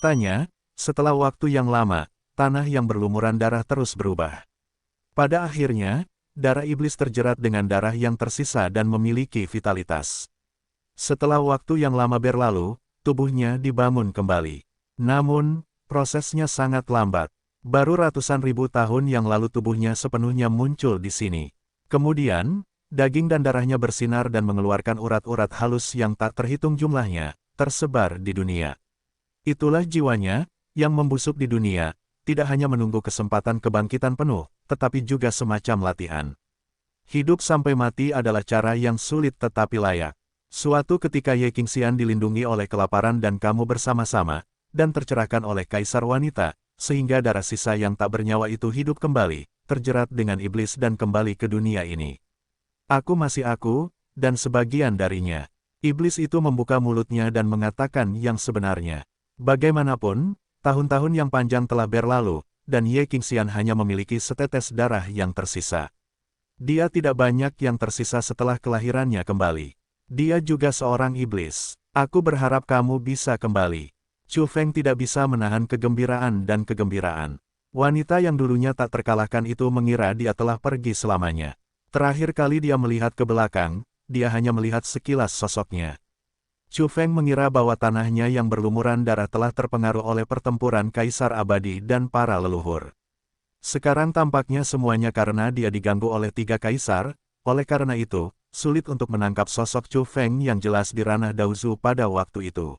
Faktanya, setelah waktu yang lama, tanah yang berlumuran darah terus berubah. Pada akhirnya, darah iblis terjerat dengan darah yang tersisa dan memiliki vitalitas. Setelah waktu yang lama berlalu, tubuhnya dibangun kembali. Namun, prosesnya sangat lambat. Baru ratusan ribu tahun yang lalu tubuhnya sepenuhnya muncul di sini. Kemudian, daging dan darahnya bersinar dan mengeluarkan urat-urat halus yang tak terhitung jumlahnya, tersebar di dunia. Itulah jiwanya, yang membusuk di dunia, tidak hanya menunggu kesempatan kebangkitan penuh, tetapi juga semacam latihan. Hidup sampai mati adalah cara yang sulit tetapi layak. Suatu ketika Ye Qingxian dilindungi oleh kelaparan dan kamu bersama-sama, dan tercerahkan oleh kaisar wanita, sehingga darah sisa yang tak bernyawa itu hidup kembali, terjerat dengan iblis dan kembali ke dunia ini. Aku masih aku, dan sebagian darinya. Iblis itu membuka mulutnya dan mengatakan yang sebenarnya. Bagaimanapun, tahun-tahun yang panjang telah berlalu, dan Ye Qingxian hanya memiliki setetes darah yang tersisa. Dia tidak banyak yang tersisa setelah kelahirannya kembali. Dia juga seorang iblis. Aku berharap kamu bisa kembali. Chu Feng tidak bisa menahan kegembiraan dan kegembiraan. Wanita yang dulunya tak terkalahkan itu mengira dia telah pergi selamanya. Terakhir kali dia melihat ke belakang, dia hanya melihat sekilas sosoknya. Chu Feng mengira bahwa tanahnya yang berlumuran darah telah terpengaruh oleh pertempuran Kaisar Abadi dan para leluhur. Sekarang tampaknya semuanya karena dia diganggu oleh 3 kaisar, oleh karena itu, sulit untuk menangkap sosok Chu Feng yang jelas di ranah Daozu pada waktu itu.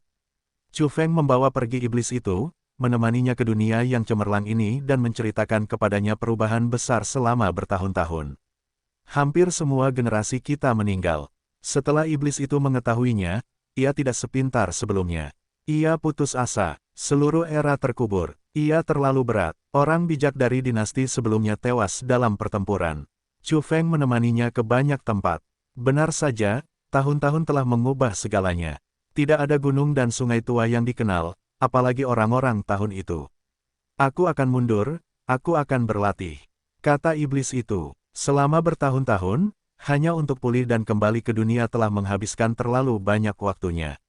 Chu Feng membawa pergi iblis itu, menemaninya ke dunia yang cemerlang ini dan menceritakan kepadanya perubahan besar selama bertahun-tahun. Hampir semua generasi kita meninggal. Setelah iblis itu mengetahuinya, ia tidak sepintar sebelumnya. Ia putus asa, seluruh era terkubur, ia terlalu berat. Orang bijak dari dinasti sebelumnya tewas dalam pertempuran. Chu Feng menemaninya ke banyak tempat. Benar saja, tahun-tahun telah mengubah segalanya. Tidak ada gunung dan sungai tua yang dikenal, apalagi orang-orang tahun itu. Aku akan mundur, aku akan berlatih. Kata iblis itu, selama bertahun-tahun, hanya untuk pulih dan kembali ke dunia telah menghabiskan terlalu banyak waktunya.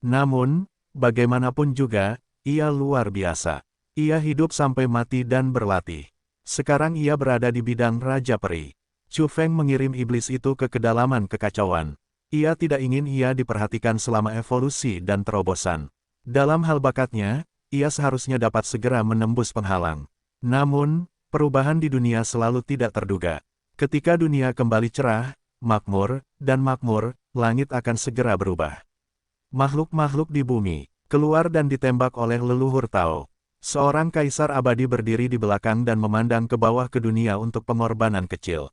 Namun, bagaimanapun juga, ia luar biasa. Ia hidup sampai mati dan berlatih. Sekarang ia berada di bidang Raja Peri. Chu Feng mengirim iblis itu ke kedalaman kekacauan. Ia tidak ingin ia diperhatikan selama evolusi dan terobosan. Dalam hal bakatnya, ia seharusnya dapat segera menembus penghalang. Namun, perubahan di dunia selalu tidak terduga. Ketika dunia kembali cerah, makmur, langit akan segera berubah. Makhluk-makhluk di bumi, keluar dan ditembak oleh leluhur Tao. Seorang kaisar abadi berdiri di belakang dan memandang ke bawah ke dunia untuk pengorbanan kecil.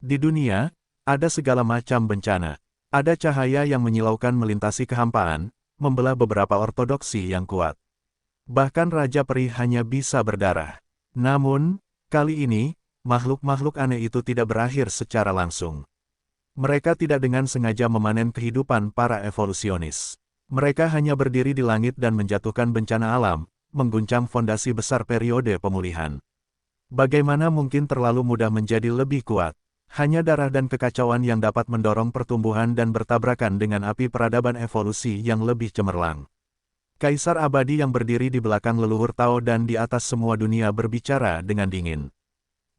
Di dunia, ada segala macam bencana. Ada cahaya yang menyilaukan melintasi kehampaan, membelah beberapa ortodoksi yang kuat. Bahkan Raja Peri hanya bisa berdarah. Namun, kali ini, makhluk-makhluk aneh itu tidak berakhir secara langsung. Mereka tidak dengan sengaja memanen kehidupan para evolusionis. Mereka hanya berdiri di langit dan menjatuhkan bencana alam, mengguncang fondasi besar periode pemulihan. Bagaimana mungkin terlalu mudah menjadi lebih kuat? Hanya darah dan kekacauan yang dapat mendorong pertumbuhan dan bertabrakan dengan api peradaban evolusi yang lebih cemerlang. Kaisar abadi yang berdiri di belakang leluhur Tao dan di atas semua dunia berbicara dengan dingin.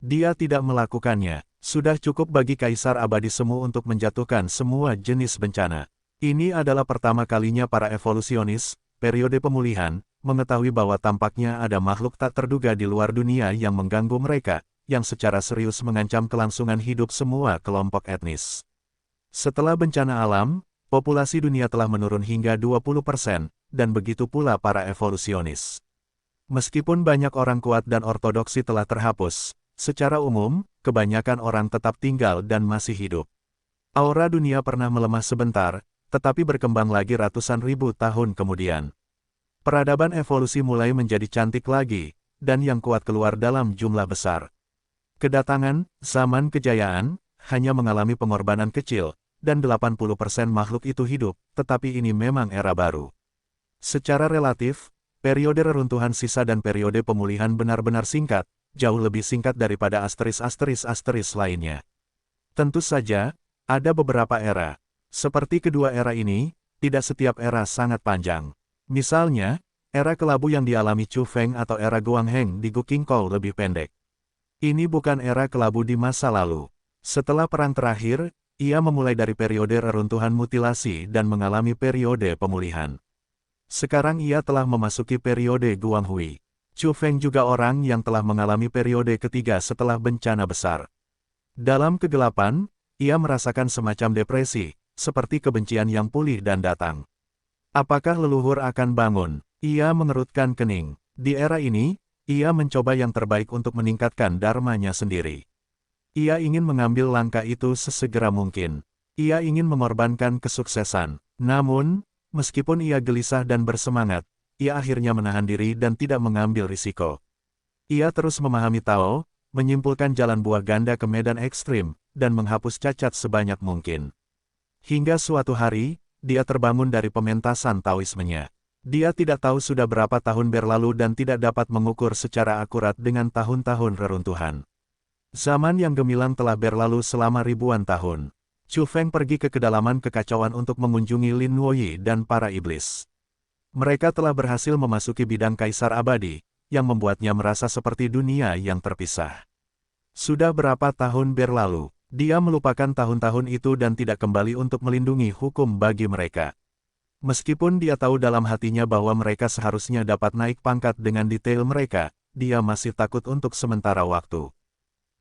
Dia tidak melakukannya. Sudah cukup bagi Kaisar Abadi Semu untuk menjatuhkan semua jenis bencana. Ini adalah pertama kalinya para evolusionis, periode pemulihan, mengetahui bahwa tampaknya ada makhluk tak terduga di luar dunia yang mengganggu mereka, yang secara serius mengancam kelangsungan hidup semua kelompok etnis. Setelah bencana alam, populasi dunia telah menurun hingga 20%, dan begitu pula para evolusionis. Meskipun banyak orang kuat dan ortodoksi telah terhapus, secara umum, kebanyakan orang tetap tinggal dan masih hidup. Aura dunia pernah melemah sebentar, tetapi berkembang lagi ratusan ribu tahun kemudian. Peradaban evolusi mulai menjadi cantik lagi, dan yang kuat keluar dalam jumlah besar. Kedatangan zaman kejayaan hanya mengalami pengorbanan kecil, dan 80% makhluk itu hidup, tetapi ini memang era baru. Secara relatif, periode reruntuhan sisa dan periode pemulihan benar-benar singkat, jauh lebih singkat daripada asteris lainnya. Tentu saja, ada beberapa era. Seperti kedua era ini, tidak setiap era sangat panjang. Misalnya, Era kelabu yang dialami Chu Feng atau era Guangheng di Gukingkou lebih pendek. Ini bukan era kelabu di masa lalu. Setelah perang terakhir, ia memulai dari periode reruntuhan mutilasi dan mengalami periode pemulihan. Sekarang ia telah memasuki periode Guanghui. Chu Feng juga orang yang telah mengalami periode ketiga setelah bencana besar. Dalam kegelapan, ia merasakan semacam depresi, seperti kebencian yang pulih dan datang. Apakah leluhur akan bangun? Ia mengerutkan kening. Di era ini, ia mencoba yang terbaik untuk meningkatkan dharmanya sendiri. Ia ingin mengambil langkah itu sesegera mungkin. Ia ingin mengorbankan kesuksesan. Namun, meskipun ia gelisah dan bersemangat, ia akhirnya menahan diri dan tidak mengambil risiko. Ia terus memahami Tao, menyimpulkan jalan buah ganda ke medan ekstrim, dan menghapus cacat sebanyak mungkin. Hingga suatu hari, dia terbangun dari pementasan Taoismenya. Dia tidak tahu sudah berapa tahun berlalu dan tidak dapat mengukur secara akurat dengan tahun-tahun reruntuhan. Zaman yang gemilang telah berlalu selama ribuan tahun. Chu Feng pergi ke kedalaman kekacauan untuk mengunjungi Lin Nuoyi dan para iblis. Mereka telah berhasil memasuki bidang kaisar abadi, yang membuatnya merasa seperti dunia yang terpisah. Sudah berapa tahun berlalu, dia melupakan tahun-tahun itu dan tidak kembali untuk melindungi hukum bagi mereka. Meskipun dia tahu dalam hatinya bahwa mereka seharusnya dapat naik pangkat dengan detail mereka, dia masih takut untuk sementara waktu.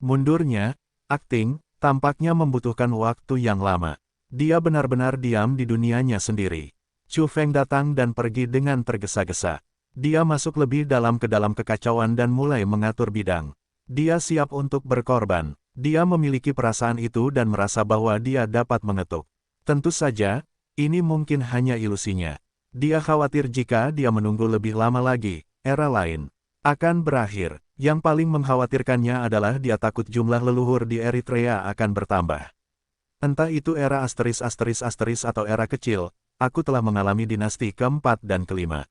Mundurnya, akting, tampaknya membutuhkan waktu yang lama. Dia benar-benar diam di dunianya sendiri. Chu Feng datang dan pergi dengan tergesa-gesa. Dia masuk lebih dalam ke dalam kekacauan dan mulai mengatur bidang. Dia siap untuk berkorban. Dia memiliki perasaan itu dan merasa bahwa dia dapat mengetuk. Tentu saja, ini mungkin hanya ilusinya. Dia khawatir jika dia menunggu lebih lama lagi, era lain akan berakhir. Yang paling mengkhawatirkannya adalah dia takut jumlah leluhur di Eritrea akan bertambah. Entah itu era asteris atau era kecil, aku telah mengalami dinasti keempat dan kelima.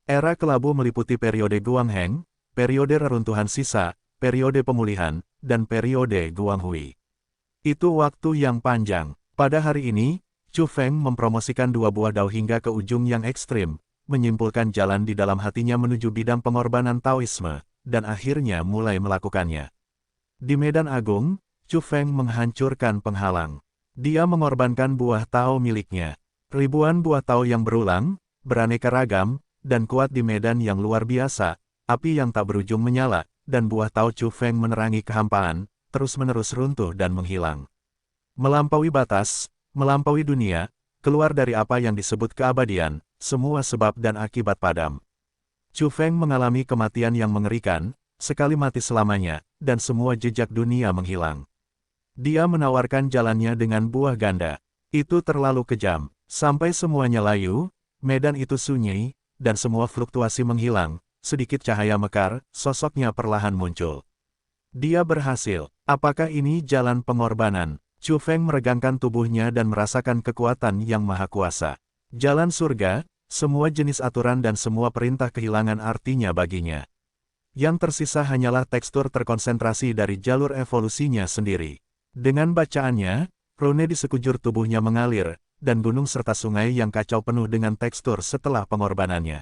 Era kelabu meliputi periode Guangheng, periode reruntuhan sisa, periode pemulihan, dan periode Guanghui. Itu waktu yang panjang. Pada hari ini, Chu Feng mempromosikan dua buah dao hingga ke ujung yang ekstrim, menyimpulkan jalan di dalam hatinya menuju bidang pengorbanan Taoisme, dan akhirnya mulai melakukannya. Di Medan Agung, Chu Feng menghancurkan penghalang. Dia mengorbankan buah Tao miliknya. Ribuan buah Tao yang berulang, beraneka ragam, dan kuat di medan yang luar biasa, api yang tak berujung menyala, dan buah Tao Chu Feng menerangi kehampaan, terus-menerus runtuh dan menghilang. Melampaui batas, melampaui dunia, keluar dari apa yang disebut keabadian, semua sebab dan akibat padam. Chu Feng mengalami kematian yang mengerikan, sekali mati selamanya, dan semua jejak dunia menghilang. Dia menawarkan jalannya dengan buah ganda. Itu terlalu kejam, sampai semuanya layu, medan itu sunyi, dan semua fluktuasi menghilang, sedikit cahaya mekar, sosoknya perlahan muncul. Dia berhasil. Apakah ini jalan pengorbanan? Chu Feng meregangkan tubuhnya dan merasakan kekuatan yang maha kuasa. Jalan surga, semua jenis aturan dan semua perintah kehilangan artinya baginya. Yang tersisa hanyalah tekstur terkonsentrasi dari jalur evolusinya sendiri. Dengan bacaannya, rune di sekujur tubuhnya mengalir, dan gunung serta sungai yang kacau penuh dengan tekstur setelah pengorbanannya.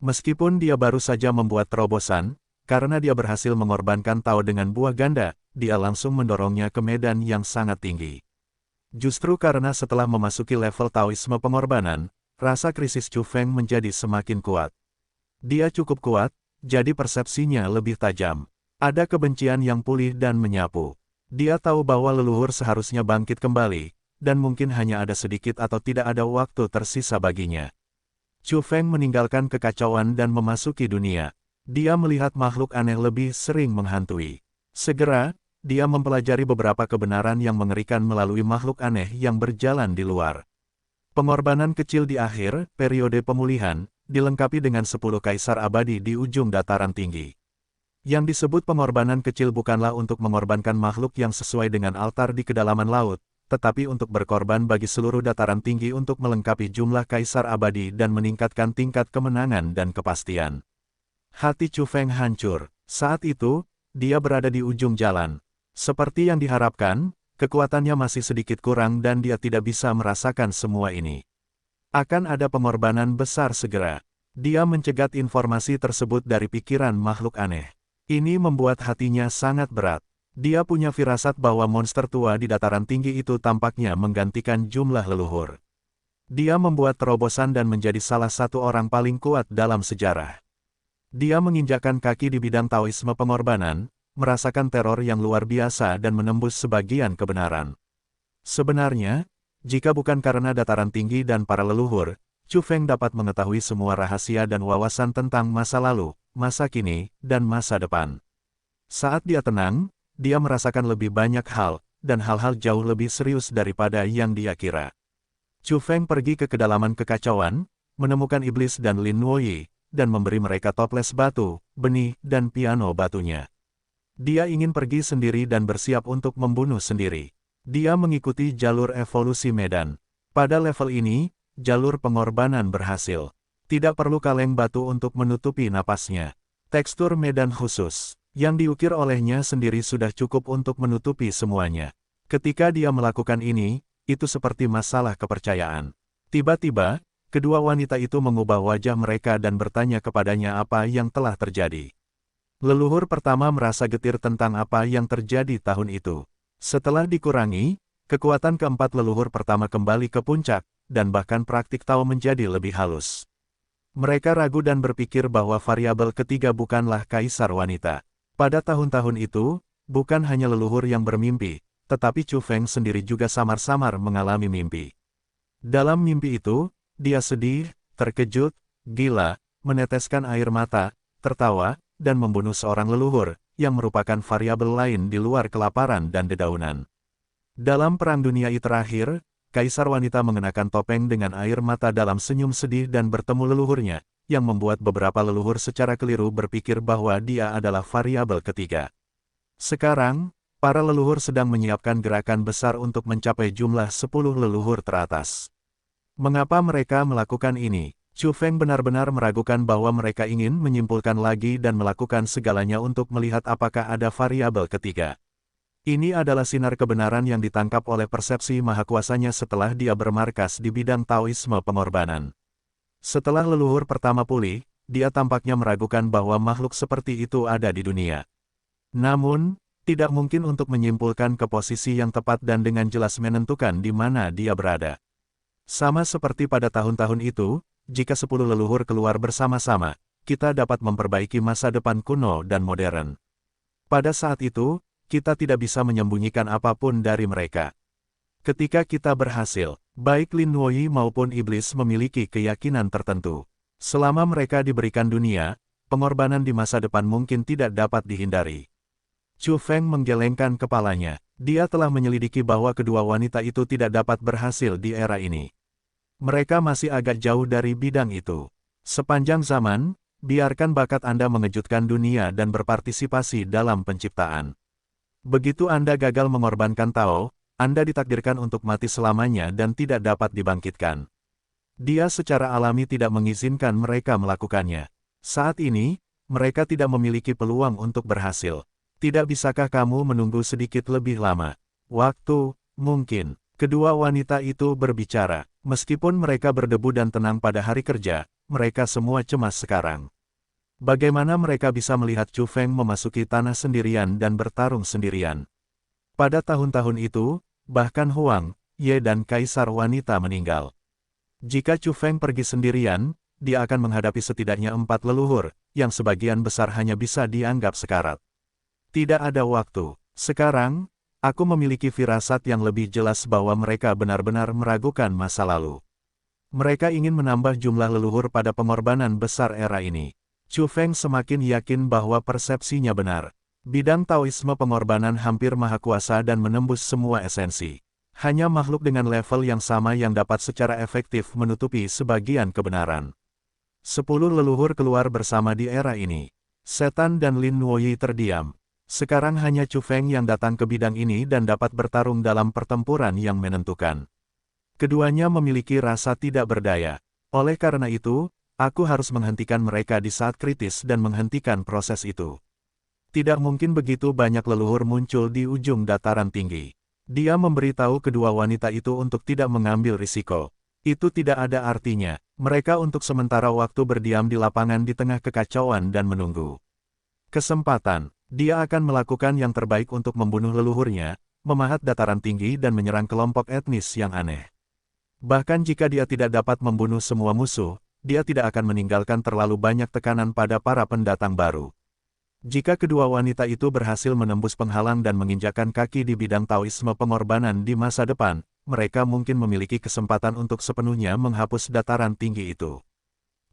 Meskipun dia baru saja membuat terobosan, karena dia berhasil mengorbankan Tao dengan buah ganda, dia langsung mendorongnya ke medan yang sangat tinggi. Justru karena setelah memasuki level Taoisme pengorbanan, rasa krisis Chu Feng menjadi semakin kuat. Dia cukup kuat, jadi persepsinya lebih tajam. Ada kebencian yang pulih dan menyapu. Dia tahu bahwa leluhur seharusnya bangkit kembali, dan mungkin hanya ada sedikit atau tidak ada waktu tersisa baginya. Chu Feng meninggalkan kekacauan dan memasuki dunia. Dia melihat makhluk aneh lebih sering menghantui. Segera, dia mempelajari beberapa kebenaran yang mengerikan melalui makhluk aneh yang berjalan di luar. Pengorbanan kecil di akhir, periode pemulihan, dilengkapi dengan 10 kaisar abadi di ujung dataran tinggi. Yang disebut pengorbanan kecil bukanlah untuk mengorbankan makhluk yang sesuai dengan altar di kedalaman laut, tetapi untuk berkorban bagi seluruh dataran tinggi untuk melengkapi jumlah kaisar abadi dan meningkatkan tingkat kemenangan dan kepastian. Hati Chu Feng hancur. Saat itu, dia berada di ujung jalan. Seperti yang diharapkan, kekuatannya masih sedikit kurang dan dia tidak bisa merasakan semua ini. Akan ada pengorbanan besar segera. Dia mencegat informasi tersebut dari pikiran makhluk aneh. Ini membuat hatinya sangat berat. Dia punya firasat bahwa monster tua di dataran tinggi itu tampaknya menggantikan jumlah leluhur. Dia membuat terobosan dan menjadi salah satu orang paling kuat dalam sejarah. Dia menginjakkan kaki di bidang Taoisme pengorbanan, merasakan teror yang luar biasa dan menembus sebagian kebenaran. Sebenarnya, jika bukan karena dataran tinggi dan para leluhur, Chu Feng dapat mengetahui semua rahasia dan wawasan tentang masa lalu, masa kini, dan masa depan. Saat dia tenang, dia merasakan lebih banyak hal, dan hal-hal jauh lebih serius daripada yang dia kira. Chu Feng pergi ke kedalaman kekacauan, menemukan iblis dan Lin Nuoyi, dan memberi mereka toples batu, benih, dan piano batunya. Dia ingin pergi sendiri dan bersiap untuk membunuh sendiri. Dia mengikuti jalur evolusi medan. Pada level ini, jalur pengorbanan berhasil. Tidak perlu kaleng batu untuk menutupi napasnya. Tekstur medan khusus, yang diukir olehnya sendiri sudah cukup untuk menutupi semuanya. Ketika dia melakukan ini, itu seperti masalah kepercayaan. Tiba-tiba, kedua wanita itu mengubah wajah mereka dan bertanya kepadanya apa yang telah terjadi. Leluhur pertama merasa getir tentang apa yang terjadi tahun itu. Setelah dikurangi, kekuatan keempat leluhur pertama kembali ke puncak, dan bahkan praktik Tao menjadi lebih halus. Mereka ragu dan berpikir bahwa variabel ketiga bukanlah kaisar wanita. Pada tahun-tahun itu, bukan hanya leluhur yang bermimpi, tetapi Chu Feng sendiri juga samar-samar mengalami mimpi. Dalam mimpi itu, dia sedih, terkejut, gila, meneteskan air mata, tertawa, dan membunuh seorang leluhur, yang merupakan variabel lain di luar kelaparan dan dedaunan. Dalam Perang Dunia I terakhir, kaisar wanita mengenakan topeng dengan air mata dalam senyum sedih dan bertemu leluhurnya, yang membuat beberapa leluhur secara keliru berpikir bahwa dia adalah variabel ketiga. Sekarang, para leluhur sedang menyiapkan gerakan besar untuk mencapai jumlah 10 leluhur teratas. Mengapa mereka melakukan ini? Chu Feng benar-benar meragukan bahwa mereka ingin menyimpulkan lagi dan melakukan segalanya untuk melihat apakah ada variabel ketiga. Ini adalah sinar kebenaran yang ditangkap oleh persepsi mahakuasanya setelah dia bermarkas di bidang Taoisme pengorbanan. Setelah leluhur pertama pulih, dia tampaknya meragukan bahwa makhluk seperti itu ada di dunia. Namun, tidak mungkin untuk menyimpulkan ke posisi yang tepat dan dengan jelas menentukan di mana dia berada. Sama seperti pada tahun-tahun itu, jika 10 leluhur keluar bersama-sama, kita dapat memperbaiki masa depan kuno dan modern. Pada saat itu, kita tidak bisa menyembunyikan apapun dari mereka. Ketika kita berhasil, baik Lin Nuoyi maupun iblis memiliki keyakinan tertentu. Selama mereka diberikan dunia, pengorbanan di masa depan mungkin tidak dapat dihindari. Chu Feng menggelengkan kepalanya. Dia telah menyelidiki bahwa kedua wanita itu tidak dapat berhasil di era ini. Mereka masih agak jauh dari bidang itu. Sepanjang zaman, biarkan bakat Anda mengejutkan dunia dan berpartisipasi dalam penciptaan. Begitu Anda gagal mengorbankan Tao, Anda ditakdirkan untuk mati selamanya dan tidak dapat dibangkitkan. Dia secara alami tidak mengizinkan mereka melakukannya. Saat ini, mereka tidak memiliki peluang untuk berhasil. Tidak bisakah kamu menunggu sedikit lebih lama? Waktu, mungkin. Kedua wanita itu berbicara. Meskipun mereka berdebu dan tenang pada hari kerja, mereka semua cemas sekarang. Bagaimana mereka bisa melihat Chu Feng memasuki tanah sendirian dan bertarung sendirian? Pada tahun-tahun itu, bahkan Huang, Ye dan kaisar wanita meninggal. Jika Chu Feng pergi sendirian, dia akan menghadapi setidaknya 4 leluhur, yang sebagian besar hanya bisa dianggap sekarat. Tidak ada waktu. Sekarang, aku memiliki firasat yang lebih jelas bahwa mereka benar-benar meragukan masa lalu. Mereka ingin menambah jumlah leluhur pada pengorbanan besar era ini. Chu Feng semakin yakin bahwa persepsinya benar. Bidang Taoisme pengorbanan hampir maha kuasa dan menembus semua esensi. Hanya makhluk dengan level yang sama yang dapat secara efektif menutupi sebagian kebenaran. 10 leluhur keluar bersama di era ini. Setan dan Lin Nuoyi terdiam. Sekarang hanya Chu Feng yang datang ke bidang ini dan dapat bertarung dalam pertempuran yang menentukan. Keduanya memiliki rasa tidak berdaya. Oleh karena itu, aku harus menghentikan mereka di saat kritis dan menghentikan proses itu. Tidak mungkin begitu banyak leluhur muncul di ujung dataran tinggi. Dia memberitahu kedua wanita itu untuk tidak mengambil risiko. Itu tidak ada artinya. Mereka untuk sementara waktu berdiam di lapangan di tengah kekacauan dan menunggu kesempatan. Dia akan melakukan yang terbaik untuk membunuh leluhurnya, memahat dataran tinggi dan menyerang kelompok etnis yang aneh. Bahkan jika dia tidak dapat membunuh semua musuh, dia tidak akan meninggalkan terlalu banyak tekanan pada para pendatang baru. Jika kedua wanita itu berhasil menembus penghalang dan menginjakkan kaki di bidang Taoisme pengorbanan di masa depan, mereka mungkin memiliki kesempatan untuk sepenuhnya menghapus dataran tinggi itu.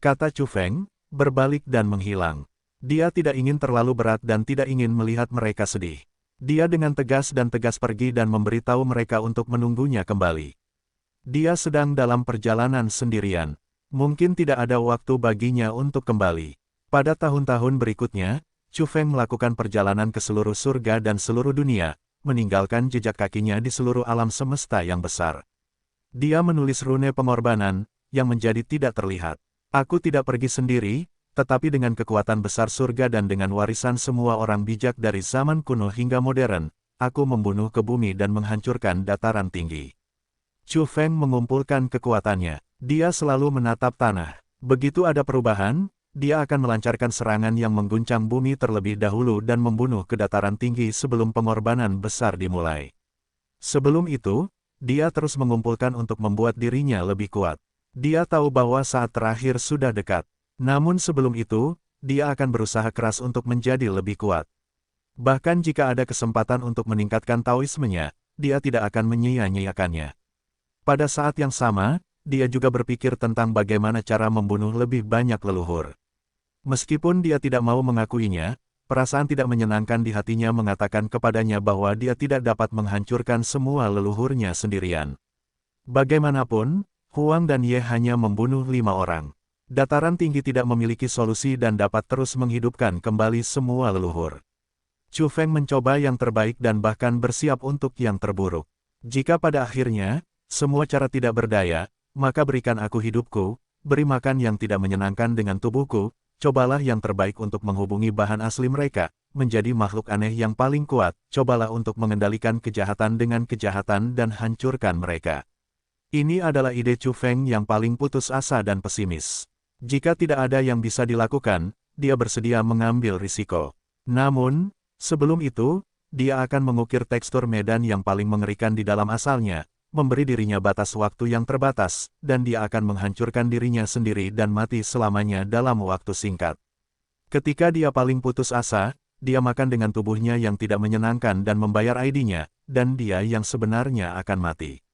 Kata Chu Feng, berbalik dan menghilang. Dia tidak ingin terlalu berat dan tidak ingin melihat mereka sedih. Dia dengan tegas pergi dan memberitahu mereka untuk menunggunya kembali. Dia sedang dalam perjalanan sendirian. Mungkin tidak ada waktu baginya untuk kembali. Pada tahun-tahun berikutnya, Chu Feng melakukan perjalanan ke seluruh surga dan seluruh dunia, meninggalkan jejak kakinya di seluruh alam semesta yang besar. Dia menulis rune pengorbanan, yang menjadi tidak terlihat. Aku tidak pergi sendiri, tetapi dengan kekuatan besar surga dan dengan warisan semua orang bijak dari zaman kuno hingga modern, aku membunuh ke bumi dan menghancurkan dataran tinggi. Chu Feng mengumpulkan kekuatannya. Dia selalu menatap tanah. Begitu ada perubahan, dia akan melancarkan serangan yang mengguncang bumi terlebih dahulu dan membunuh ke dataran tinggi sebelum pengorbanan besar dimulai. Sebelum itu, dia terus mengumpulkan untuk membuat dirinya lebih kuat. Dia tahu bahwa saat terakhir sudah dekat. Namun sebelum itu, dia akan berusaha keras untuk menjadi lebih kuat. Bahkan jika ada kesempatan untuk meningkatkan Taoismenya, dia tidak akan menyia-nyiakannya. Pada saat yang sama, dia juga berpikir tentang bagaimana cara membunuh lebih banyak leluhur. Meskipun dia tidak mau mengakuinya, perasaan tidak menyenangkan di hatinya mengatakan kepadanya bahwa dia tidak dapat menghancurkan semua leluhurnya sendirian. Bagaimanapun, Huang dan Ye hanya membunuh 5 orang. Dataran tinggi tidak memiliki solusi dan dapat terus menghidupkan kembali semua leluhur. Chu Feng mencoba yang terbaik dan bahkan bersiap untuk yang terburuk. Jika pada akhirnya, semua cara tidak berdaya, maka berikan aku hidupku, beri makan yang tidak menyenangkan dengan tubuhku, cobalah yang terbaik untuk menghubungi bahan asli mereka, menjadi makhluk aneh yang paling kuat, cobalah untuk mengendalikan kejahatan dengan kejahatan dan hancurkan mereka. Ini adalah ide Chu Feng yang paling putus asa dan pesimis. Jika tidak ada yang bisa dilakukan, dia bersedia mengambil risiko. Namun, sebelum itu, dia akan mengukir tekstur medan yang paling mengerikan di dalam asalnya, memberi dirinya batas waktu yang terbatas, dan dia akan menghancurkan dirinya sendiri dan mati selamanya dalam waktu singkat. Ketika dia paling putus asa, dia makan dengan tubuhnya yang tidak menyenangkan dan membayar ID-nya, dan dia yang sebenarnya akan mati.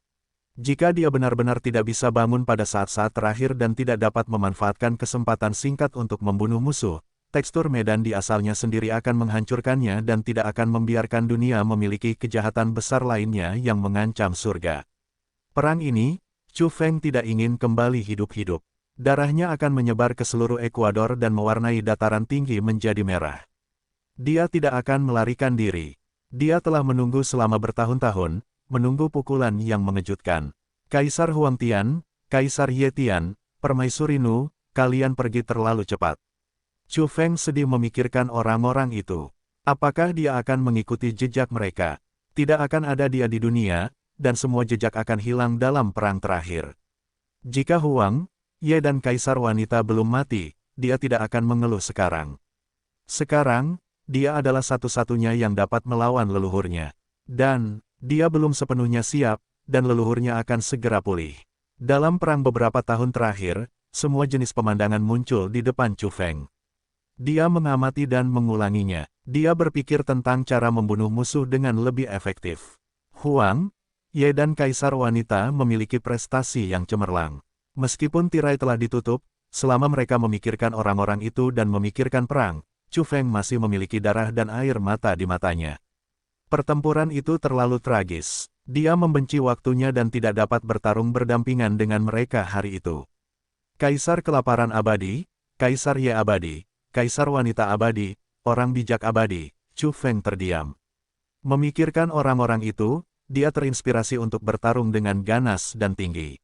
Jika dia benar-benar tidak bisa bangun pada saat-saat terakhir dan tidak dapat memanfaatkan kesempatan singkat untuk membunuh musuh, tekstur medan di asalnya sendiri akan menghancurkannya dan tidak akan membiarkan dunia memiliki kejahatan besar lainnya yang mengancam surga. Perang ini, Chu Feng tidak ingin kembali hidup-hidup. Darahnya akan menyebar ke seluruh Ekuador dan mewarnai dataran tinggi menjadi merah. Dia tidak akan melarikan diri. Dia telah menunggu selama bertahun-tahun, menunggu pukulan yang mengejutkan. Kaisar Huangtian, Kaisar Ye Tian, Permaisuri Nu, kalian pergi terlalu cepat. Chu Feng sedih memikirkan orang-orang itu. Apakah dia akan mengikuti jejak mereka? Tidak akan ada dia di dunia, dan semua jejak akan hilang dalam perang terakhir. Jika Huang, Ye dan Kaisar wanita belum mati, dia tidak akan mengeluh sekarang. Sekarang, dia adalah satu-satunya yang dapat melawan leluhurnya. Dan, dia belum sepenuhnya siap, dan leluhurnya akan segera pulih. Dalam perang beberapa tahun terakhir, semua jenis pemandangan muncul di depan Chu Feng. Dia mengamati dan mengulanginya. Dia berpikir tentang cara membunuh musuh dengan lebih efektif. Huang, Ye dan Kaisar wanita memiliki prestasi yang cemerlang. Meskipun tirai telah ditutup, selama mereka memikirkan orang-orang itu dan memikirkan perang, Chu Feng masih memiliki darah dan air mata di matanya. Pertempuran itu terlalu tragis. Dia membenci waktunya dan tidak dapat bertarung berdampingan dengan mereka hari itu. Kaisar kelaparan abadi, Kaisar Ye abadi, Kaisar wanita abadi, orang bijak abadi, Chu Feng terdiam. Memikirkan orang-orang itu, dia terinspirasi untuk bertarung dengan ganas dan tinggi.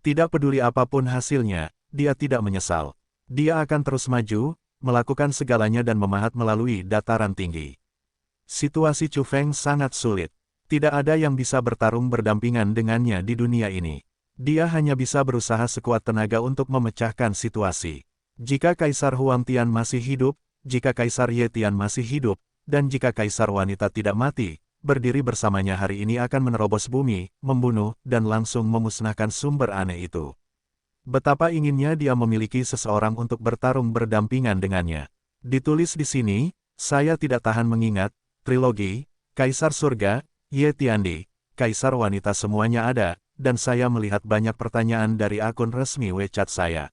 Tidak peduli apapun hasilnya, dia tidak menyesal. Dia akan terus maju, melakukan segalanya dan memahat melalui dataran tinggi. Situasi Chu Feng sangat sulit. Tidak ada yang bisa bertarung berdampingan dengannya di dunia ini. Dia hanya bisa berusaha sekuat tenaga untuk memecahkan situasi. Jika Kaisar Huangtian masih hidup, jika Kaisar Ye Tian masih hidup, dan jika Kaisar Wanita tidak mati, berdiri bersamanya hari ini akan menerobos bumi, membunuh, dan langsung memusnahkan sumber aneh itu. Betapa inginnya dia memiliki seseorang untuk bertarung berdampingan dengannya. Ditulis di sini, saya tidak tahan mengingat, trilogi, Kaisar Surga, Ye Tiandi, Kaisar Wanita semuanya ada, dan saya melihat banyak pertanyaan dari akun resmi WeChat saya.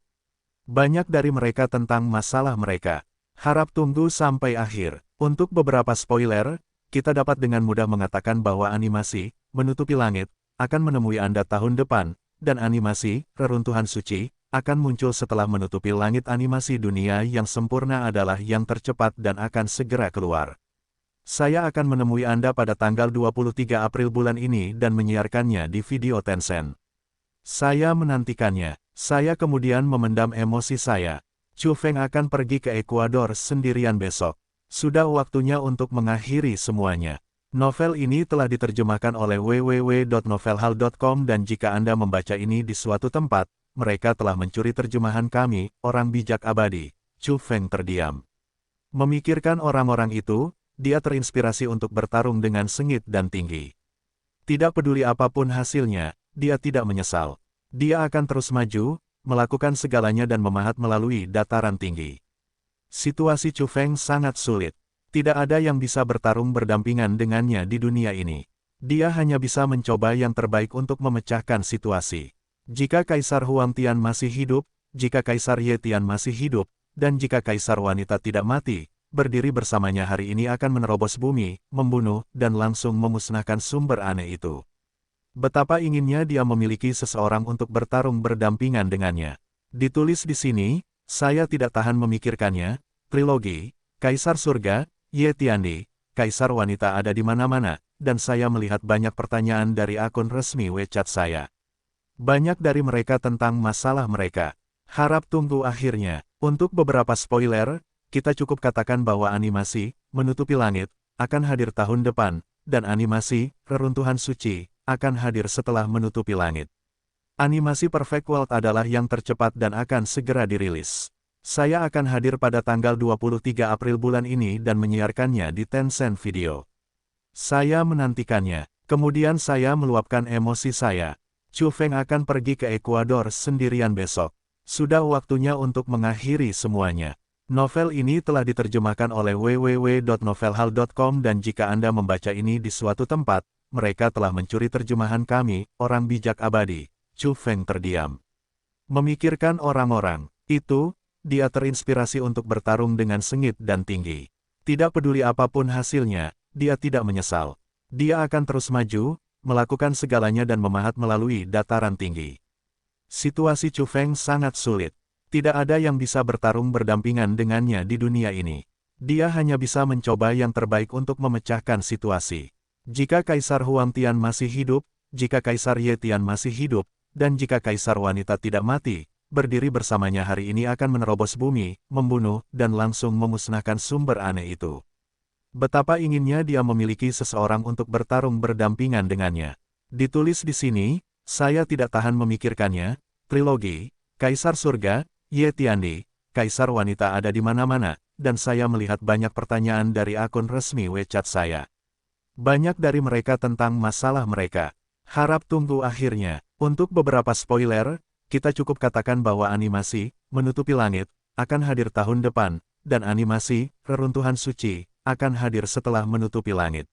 Banyak dari mereka tentang masalah mereka. Harap tunggu sampai akhir. Untuk beberapa spoiler, kita dapat dengan mudah mengatakan bahwa animasi, Menutupi Langit, akan menemui Anda tahun depan, dan animasi, Reruntuhan Suci, akan muncul setelah Menutupi Langit. Animasi dunia yang sempurna adalah yang tercepat dan akan segera keluar. Saya akan menemui Anda pada tanggal 23 April bulan ini dan menyiarkannya di video Tencent. Saya menantikannya. Saya kemudian memendam emosi saya. Chu Feng akan pergi ke Ekuador sendirian besok. Sudah waktunya untuk mengakhiri semuanya. Novel ini telah diterjemahkan oleh www.novelhal.com dan jika Anda membaca ini di suatu tempat, mereka telah mencuri terjemahan kami, orang bijak abadi. Chu Feng terdiam. Memikirkan orang-orang itu, dia terinspirasi untuk bertarung dengan sengit dan tinggi. Tidak peduli apapun hasilnya, dia tidak menyesal. Dia akan terus maju, melakukan segalanya dan memahat melalui dataran tinggi. Situasi Chu Feng sangat sulit. Tidak ada yang bisa bertarung berdampingan dengannya di dunia ini. Dia hanya bisa mencoba yang terbaik untuk memecahkan situasi. Jika Kaisar Huangtian masih hidup, jika Kaisar Ye Tian masih hidup, dan jika Kaisar Wanita tidak mati, berdiri bersamanya hari ini akan menerobos bumi, membunuh, dan langsung memusnahkan sumber aneh itu. Betapa inginnya dia memiliki seseorang untuk bertarung berdampingan dengannya. Ditulis di sini, saya tidak tahan memikirkannya, trilogi, Kaisar Surga, Ye Tiandi, Kaisar Wanita ada di mana-mana, dan saya melihat banyak pertanyaan dari akun resmi WeChat saya. Banyak dari mereka tentang masalah mereka. Harap tunggu akhirnya. Untuk beberapa spoiler, kita cukup katakan bahwa animasi, Menutupi Langit, akan hadir tahun depan, dan animasi, Reruntuhan Suci, akan hadir setelah Menutupi Langit. Animasi Perfect World adalah yang tercepat dan akan segera dirilis. Saya akan hadir pada tanggal 23 April bulan ini dan menyiarkannya di Tencent Video. Saya menantikannya. Kemudian saya meluapkan emosi saya. Chu Feng akan pergi ke Ekuador sendirian besok. Sudah waktunya untuk mengakhiri semuanya. Novel ini telah diterjemahkan oleh www.novelhal.com dan jika Anda membaca ini di suatu tempat, mereka telah mencuri terjemahan kami, orang bijak abadi. Chu Feng terdiam. Memikirkan orang-orang itu, dia terinspirasi untuk bertarung dengan sengit dan tinggi. Tidak peduli apapun hasilnya, dia tidak menyesal. Dia akan terus maju, melakukan segalanya dan memahat melalui dataran tinggi. Situasi Chu Feng sangat sulit. Tidak ada yang bisa bertarung berdampingan dengannya di dunia ini. Dia hanya bisa mencoba yang terbaik untuk memecahkan situasi. Jika Kaisar Huangtian masih hidup, jika Kaisar Ye Tian masih hidup, dan jika Kaisar Wanita tidak mati, berdiri bersamanya hari ini akan menerobos bumi, membunuh, dan langsung memusnahkan sumber aneh itu. Betapa inginnya dia memiliki seseorang untuk bertarung berdampingan dengannya. Ditulis di sini, saya tidak tahan memikirkannya, trilogi, Kaisar Surga, Ye Tiandi, Kaisar Wanita ada di mana-mana, dan saya melihat banyak pertanyaan dari akun resmi WeChat saya. Banyak dari mereka tentang masalah mereka. Harap tunggu akhirnya. Untuk beberapa spoiler, kita cukup katakan bahwa animasi, Menutupi Langit, akan hadir tahun depan, dan animasi, Reruntuhan Suci, akan hadir setelah Menutupi Langit.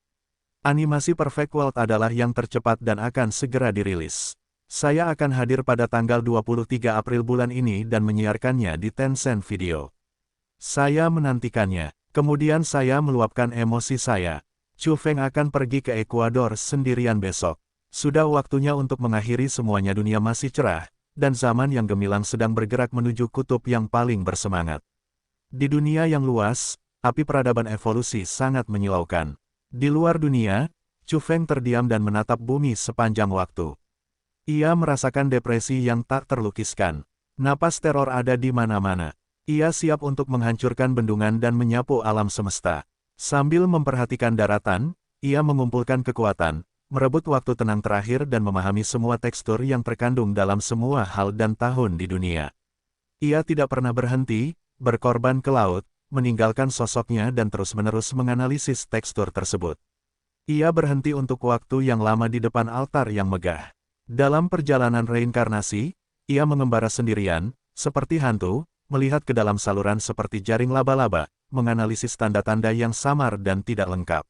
Animasi Perfect World adalah yang tercepat dan akan segera dirilis. Saya akan hadir pada tanggal 23 April bulan ini dan menyiarkannya di Tencent Video. Saya menantikannya. Kemudian saya meluapkan emosi saya. Chu Feng akan pergi ke Ekuador sendirian besok. Sudah waktunya untuk mengakhiri semuanya. Dunia masih cerah, dan zaman yang gemilang sedang bergerak menuju kutub yang paling bersemangat. Di dunia yang luas, api peradaban evolusi sangat menyilaukan. Di luar dunia, Chu Feng terdiam dan menatap bumi sepanjang waktu. Ia merasakan depresi yang tak terlukiskan. Napas teror ada di mana-mana. Ia siap untuk menghancurkan bendungan dan menyapu alam semesta. Sambil memperhatikan daratan, ia mengumpulkan kekuatan, merebut waktu tenang terakhir dan memahami semua tekstur yang terkandung dalam semua hal dan tahun di dunia. Ia tidak pernah berhenti, berkorban ke laut, meninggalkan sosoknya dan terus-menerus menganalisis tekstur tersebut. Ia berhenti untuk waktu yang lama di depan altar yang megah. Dalam perjalanan reinkarnasi, ia mengembara sendirian, seperti hantu, melihat ke dalam saluran seperti jaring laba-laba, menganalisis tanda-tanda yang samar dan tidak lengkap.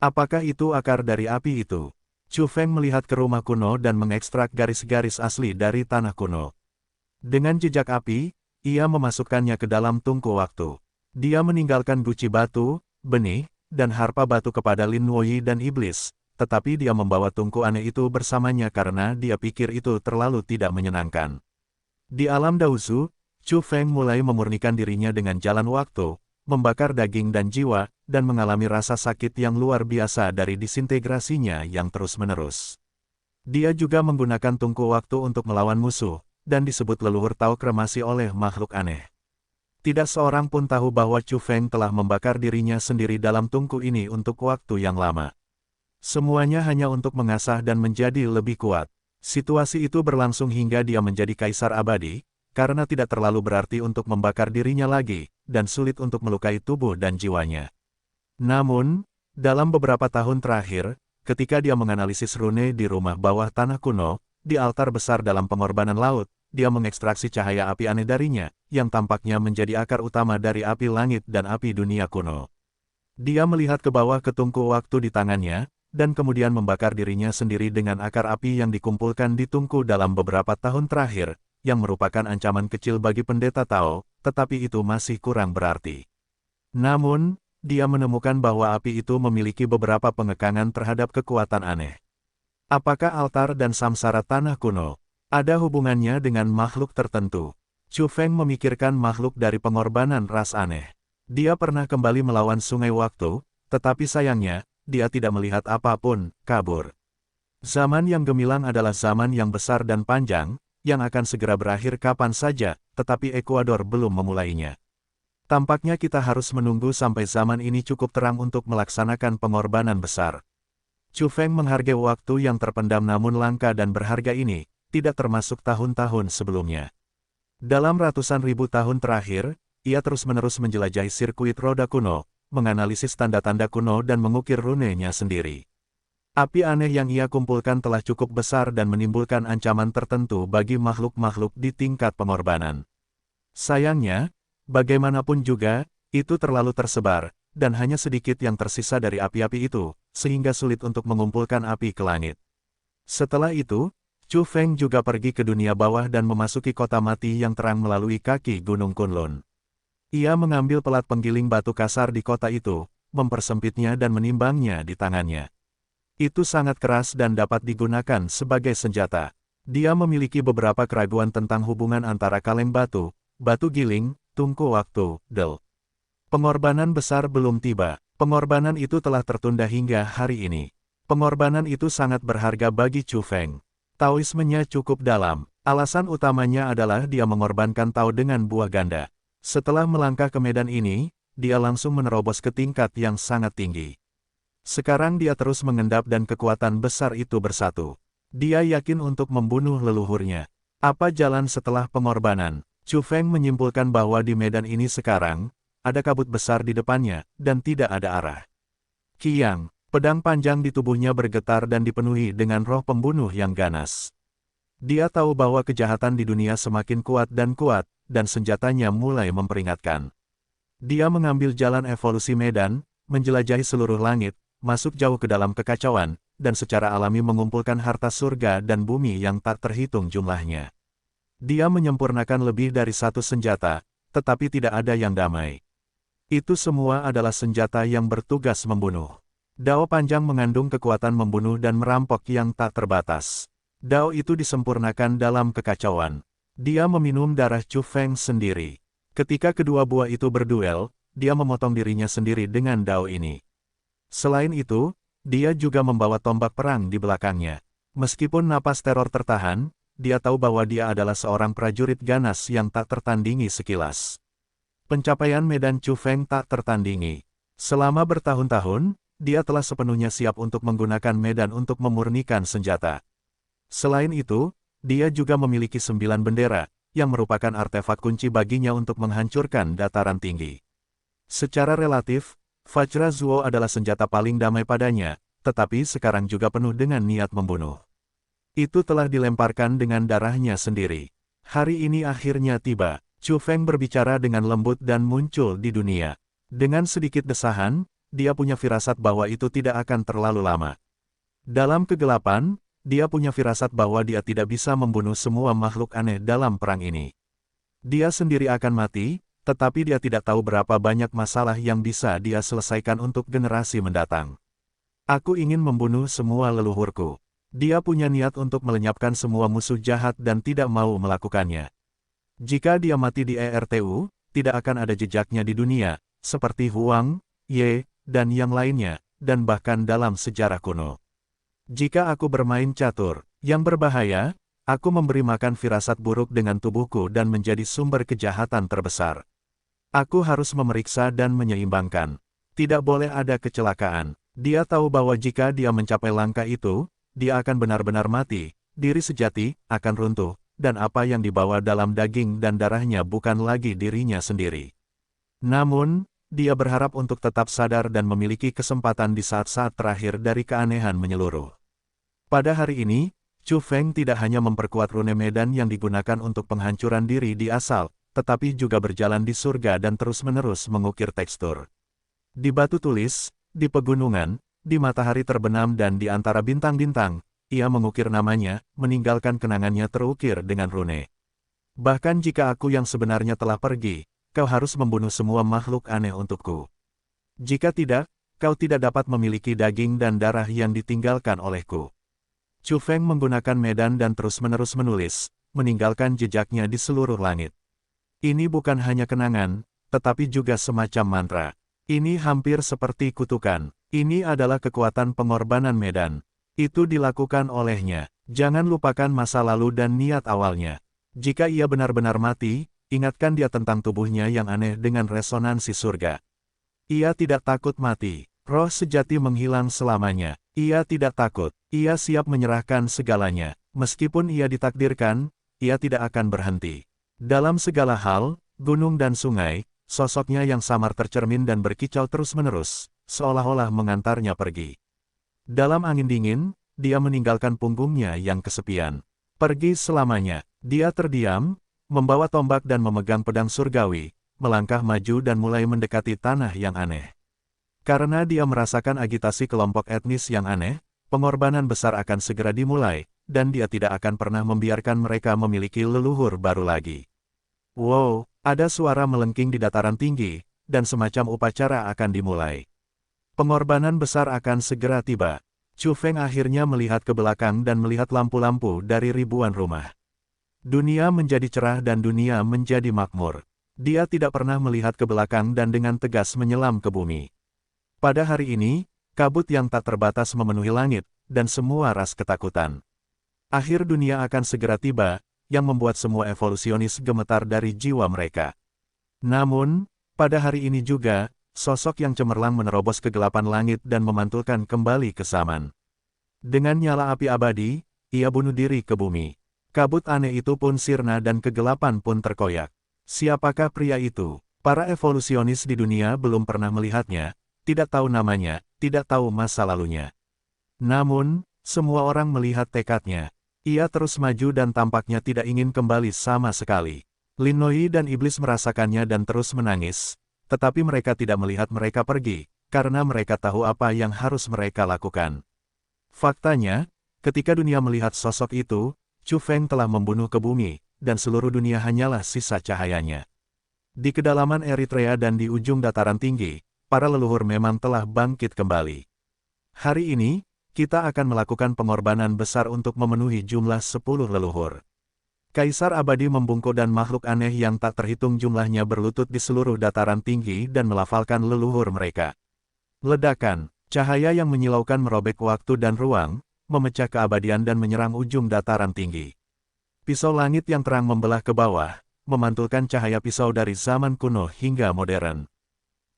Apakah itu akar dari api itu? Chu Feng melihat ke rumah kuno dan mengekstrak garis-garis asli dari tanah kuno. Dengan jejak api, ia memasukkannya ke dalam tungku waktu. Dia meninggalkan guci batu, benih, dan harpa batu kepada Lin Nuoyi dan iblis, tetapi dia membawa tungku aneh itu bersamanya karena dia pikir itu terlalu tidak menyenangkan. Di alam Daozu, Chu Feng mulai memurnikan dirinya dengan jalan waktu, membakar daging dan jiwa, dan mengalami rasa sakit yang luar biasa dari disintegrasinya yang terus-menerus. Dia juga menggunakan tungku waktu untuk melawan musuh, dan disebut leluhur Tao kremasi oleh makhluk aneh. Tidak seorang pun tahu bahwa Chu Feng telah membakar dirinya sendiri dalam tungku ini untuk waktu yang lama. Semuanya hanya untuk mengasah dan menjadi lebih kuat. Situasi itu berlangsung hingga dia menjadi kaisar abadi, karena tidak terlalu berarti untuk membakar dirinya lagi, dan sulit untuk melukai tubuh dan jiwanya. Namun, dalam beberapa tahun terakhir, ketika dia menganalisis rune di rumah bawah tanah kuno, di altar besar dalam pengorbanan laut, dia mengekstraksi cahaya api aneh darinya, yang tampaknya menjadi akar utama dari api langit dan api dunia kuno. Dia melihat ke bawah ke tungku waktu di tangannya, dan kemudian membakar dirinya sendiri dengan akar api yang dikumpulkan di tungku dalam beberapa tahun terakhir, yang merupakan ancaman kecil bagi pendeta Tao, tetapi itu masih kurang berarti. Namun, dia menemukan bahwa api itu memiliki beberapa pengekangan terhadap kekuatan aneh. Apakah altar dan samsara tanah kuno ada hubungannya dengan makhluk tertentu? Chu Feng memikirkan makhluk dari pengorbanan ras aneh. Dia pernah kembali melawan sungai waktu, tetapi sayangnya, dia tidak melihat apapun, kabur. Zaman yang gemilang adalah zaman yang besar dan panjang, yang akan segera berakhir kapan saja, tetapi Ekuador belum memulainya. Tampaknya kita harus menunggu sampai zaman ini cukup terang untuk melaksanakan pengorbanan besar. Chu Feng menghargai waktu yang terpendam namun langka dan berharga ini, tidak termasuk tahun-tahun sebelumnya. Dalam ratusan ribu tahun terakhir, ia terus-menerus menjelajahi sirkuit roda kuno, menganalisis tanda-tanda kuno dan mengukir runenya sendiri. Api aneh yang ia kumpulkan telah cukup besar dan menimbulkan ancaman tertentu bagi makhluk-makhluk di tingkat pengorbanan. Sayangnya, bagaimanapun juga, itu terlalu tersebar, dan hanya sedikit yang tersisa dari api-api itu, sehingga sulit untuk mengumpulkan api ke langit. Setelah itu, Chu Feng juga pergi ke dunia bawah dan memasuki kota mati yang terang melalui kaki Gunung Kunlun. Ia mengambil pelat penggiling batu kasar di kota itu, mempersempitnya dan menimbangnya di tangannya. Itu sangat keras dan dapat digunakan sebagai senjata. Dia memiliki beberapa keraguan tentang hubungan antara kaleng batu, batu giling, tungku waktu, del. Pengorbanan besar belum tiba. Pengorbanan itu telah tertunda hingga hari ini. Pengorbanan itu sangat berharga bagi Chu Feng. Taoismenya cukup dalam. Alasan utamanya adalah dia mengorbankan Tao dengan buah ganda. Setelah melangkah ke medan ini, dia langsung menerobos ke tingkat yang sangat tinggi. Sekarang dia terus mengendap dan kekuatan besar itu bersatu. Dia yakin untuk membunuh leluhurnya. Apa jalan setelah pengorbanan? Chu Feng menyimpulkan bahwa di medan ini sekarang, ada kabut besar di depannya, dan tidak ada arah. Qiang, pedang panjang di tubuhnya bergetar dan dipenuhi dengan roh pembunuh yang ganas. Dia tahu bahwa kejahatan di dunia semakin kuat, dan senjatanya mulai memperingatkan. Dia mengambil jalan evolusi medan, menjelajahi seluruh langit, masuk jauh ke dalam kekacauan, dan secara alami mengumpulkan harta surga dan bumi yang tak terhitung jumlahnya. Dia menyempurnakan lebih dari satu senjata, tetapi tidak ada yang damai. Itu semua adalah senjata yang bertugas membunuh. Dao panjang mengandung kekuatan membunuh dan merampok yang tak terbatas. Dao itu disempurnakan dalam kekacauan. Dia meminum darah Chu Feng sendiri. Ketika kedua buah itu berduel, dia memotong dirinya sendiri dengan Dao ini. Selain itu, dia juga membawa tombak perang di belakangnya. Meskipun napas teror tertahan, dia tahu bahwa dia adalah seorang prajurit ganas yang tak tertandingi sekilas. Pencapaian medan Chu Feng tak tertandingi. Selama bertahun-tahun, dia telah sepenuhnya siap untuk menggunakan medan untuk memurnikan senjata. Selain itu, dia juga memiliki 9 bendera, yang merupakan artefak kunci baginya untuk menghancurkan dataran tinggi. Secara relatif, Vajra Zuo adalah senjata paling damai padanya, tetapi sekarang juga penuh dengan niat membunuh. Itu telah dilemparkan dengan darahnya sendiri. Hari ini akhirnya tiba. Chu Feng berbicara dengan lembut dan muncul di dunia. Dengan sedikit desahan, dia punya firasat bahwa itu tidak akan terlalu lama. Dalam kegelapan, dia punya firasat bahwa dia tidak bisa membunuh semua makhluk aneh dalam perang ini. Dia sendiri akan mati, tetapi dia tidak tahu berapa banyak masalah yang bisa dia selesaikan untuk generasi mendatang. Aku ingin membunuh semua leluhurku. Dia punya niat untuk melenyapkan semua musuh jahat dan tidak mau melakukannya. Jika dia mati di ERTU, tidak akan ada jejaknya di dunia, seperti Huang, Ye, dan yang lainnya, dan bahkan dalam sejarah kuno. Jika aku bermain catur, yang berbahaya, aku memberi makan firasat buruk dengan tubuhku dan menjadi sumber kejahatan terbesar. Aku harus memeriksa dan menyeimbangkan. Tidak boleh ada kecelakaan. Dia tahu bahwa jika dia mencapai langkah itu, dia akan benar-benar mati, diri sejati akan runtuh, dan apa yang dibawa dalam daging dan darahnya bukan lagi dirinya sendiri. Namun, dia berharap untuk tetap sadar dan memiliki kesempatan di saat-saat terakhir dari keanehan menyeluruh. Pada hari ini, Chu Feng tidak hanya memperkuat rune medan yang digunakan untuk penghancuran diri di asal, tetapi juga berjalan di surga dan terus-menerus mengukir tekstur. Di batu tulis, di pegunungan, di matahari terbenam dan di antara bintang-bintang, ia mengukir namanya, meninggalkan kenangannya terukir dengan rune. Bahkan jika aku yang sebenarnya telah pergi, kau harus membunuh semua makhluk aneh untukku. Jika tidak, kau tidak dapat memiliki daging dan darah yang ditinggalkan olehku. Chu Feng menggunakan medan dan terus-menerus menulis, meninggalkan jejaknya di seluruh langit. Ini bukan hanya kenangan, tetapi juga semacam mantra. Ini hampir seperti kutukan. Ini adalah kekuatan pengorbanan medan. Itu dilakukan olehnya. Jangan lupakan masa lalu dan niat awalnya. Jika ia benar-benar mati, ingatkan dia tentang tubuhnya yang aneh dengan resonansi surga. Ia tidak takut mati. Roh sejati menghilang selamanya. Ia tidak takut. Ia siap menyerahkan segalanya. Meskipun ia ditakdirkan, ia tidak akan berhenti. Dalam segala hal, gunung dan sungai, sosoknya yang samar tercermin dan berkicau terus-menerus, seolah-olah mengantarnya pergi. Dalam angin dingin, dia meninggalkan punggungnya yang kesepian. Pergi selamanya. Dia terdiam, membawa tombak dan memegang pedang surgawi, melangkah maju dan mulai mendekati tanah yang aneh. Karena dia merasakan agitasi kelompok etnis yang aneh, pengorbanan besar akan segera dimulai, dan dia tidak akan pernah membiarkan mereka memiliki leluhur baru lagi. Wow, ada suara melengking di dataran tinggi, dan semacam upacara akan dimulai. Pengorbanan besar akan segera tiba. Chu Feng akhirnya melihat ke belakang dan melihat lampu-lampu dari ribuan rumah. Dunia menjadi cerah dan dunia menjadi makmur. Dia tidak pernah melihat ke belakang dan dengan tegas menyelam ke bumi. Pada hari ini, kabut yang tak terbatas memenuhi langit, dan semua ras ketakutan. Akhir dunia akan segera tiba, yang membuat semua evolusionis gemetar dari jiwa mereka. Namun, pada hari ini juga, sosok yang cemerlang menerobos kegelapan langit dan memantulkan kembali ke zaman. Dengan nyala api abadi, ia bunuh diri ke bumi. Kabut aneh itu pun sirna dan kegelapan pun terkoyak. Siapakah pria itu? Para evolusionis di dunia belum pernah melihatnya, tidak tahu namanya, tidak tahu masa lalunya. Namun, semua orang melihat tekadnya. Ia terus maju dan tampaknya tidak ingin kembali sama sekali. Lin Noi dan iblis merasakannya dan terus menangis. Tetapi mereka tidak melihat mereka pergi, karena mereka tahu apa yang harus mereka lakukan. Faktanya, ketika dunia melihat sosok itu, Chu Feng telah membunuh ke bumi, dan seluruh dunia hanyalah sisa cahayanya. Di kedalaman Eritrea dan di ujung dataran tinggi, para leluhur memang telah bangkit kembali. Hari ini, kita akan melakukan pengorbanan besar untuk memenuhi jumlah 10 leluhur. Kaisar abadi membungkuk dan makhluk aneh yang tak terhitung jumlahnya berlutut di seluruh dataran tinggi dan melafalkan leluhur mereka. Ledakan, cahaya yang menyilaukan merobek waktu dan ruang, memecah keabadian dan menyerang ujung dataran tinggi. Pisau langit yang terang membelah ke bawah, memantulkan cahaya pisau dari zaman kuno hingga modern.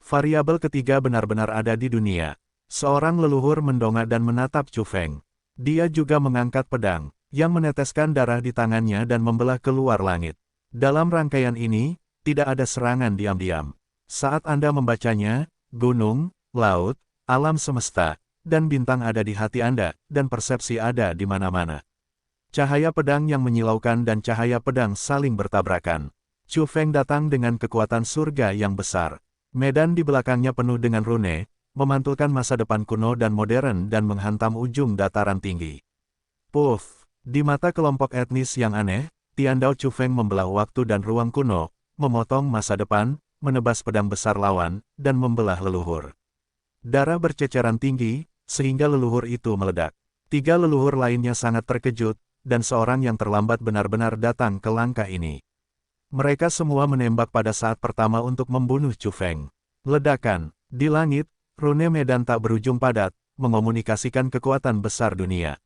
Variabel ketiga benar-benar ada di dunia. Seorang leluhur mendongak dan menatap Chu Feng. Dia juga mengangkat pedang, yang meneteskan darah di tangannya dan membelah keluar langit. Dalam rangkaian ini, tidak ada serangan diam-diam. Saat Anda membacanya, gunung, laut, alam semesta, dan bintang ada di hati Anda, dan persepsi ada di mana-mana. Cahaya pedang yang menyilaukan dan cahaya pedang saling bertabrakan. Chu Feng datang dengan kekuatan surga yang besar. Medan di belakangnya penuh dengan rune, memantulkan masa depan kuno dan modern dan menghantam ujung dataran tinggi. Puff! Di mata kelompok etnis yang aneh, Tiandao Chu Feng membelah waktu dan ruang kuno, memotong masa depan, menebas pedang besar lawan, dan membelah leluhur. Darah berceceran tinggi, sehingga leluhur itu meledak. 3 leluhur lainnya sangat terkejut, dan seorang yang terlambat benar-benar datang ke langkah ini. Mereka semua menembak pada saat pertama untuk membunuh Chu Feng. Ledakan. Di langit, rune medan tak berujung padat, mengomunikasikan kekuatan besar dunia.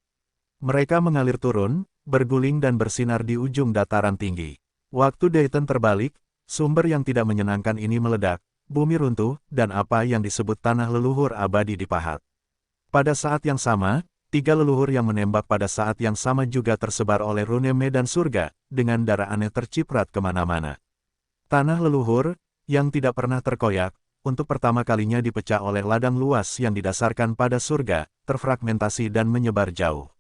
Mereka mengalir turun, berguling dan bersinar di ujung dataran tinggi. Waktu Dayton terbalik, sumber yang tidak menyenangkan ini meledak, bumi runtuh, dan apa yang disebut tanah leluhur abadi dipahat. Pada saat yang sama, 3 leluhur yang menembak pada saat yang sama juga tersebar oleh rune medan surga, dengan darah aneh terciprat kemana-mana. Tanah leluhur, yang tidak pernah terkoyak, untuk pertama kalinya dipecah oleh ladang luas yang didasarkan pada surga, terfragmentasi dan menyebar jauh.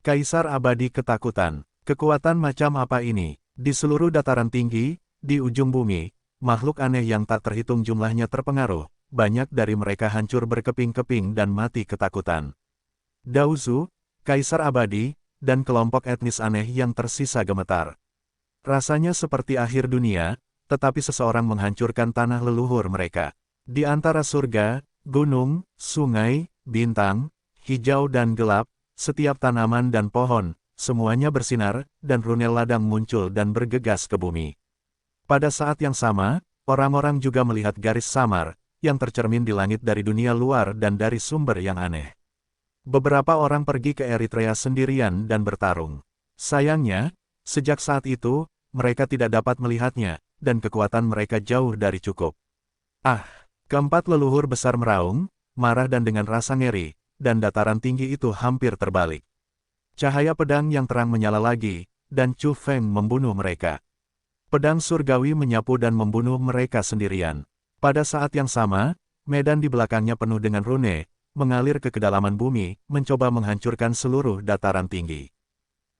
Kaisar abadi ketakutan. Kekuatan macam apa ini? Di seluruh dataran tinggi, di ujung bumi, makhluk aneh yang tak terhitung jumlahnya terpengaruh, banyak dari mereka hancur berkeping-keping dan mati ketakutan. Daozu, Kaisar abadi, dan kelompok etnis aneh yang tersisa gemetar. Rasanya seperti akhir dunia, tetapi seseorang menghancurkan tanah leluhur mereka. Di antara surga, gunung, sungai, bintang, hijau dan gelap, setiap tanaman dan pohon, semuanya bersinar, dan rune ladang muncul dan bergegas ke bumi. Pada saat yang sama, orang-orang juga melihat garis samar, yang tercermin di langit dari dunia luar dan dari sumber yang aneh. Beberapa orang pergi ke Eritrea sendirian dan bertarung. Sayangnya, sejak saat itu, mereka tidak dapat melihatnya, dan kekuatan mereka jauh dari cukup. Ah! Keempat leluhur besar meraung, marah dan dengan rasa ngeri, dan dataran tinggi itu hampir terbalik. Cahaya pedang yang terang menyala lagi, dan Chu Feng membunuh mereka. Pedang surgawi menyapu dan membunuh mereka sendirian. Pada saat yang sama, medan di belakangnya penuh dengan rune, mengalir ke kedalaman bumi, mencoba menghancurkan seluruh dataran tinggi.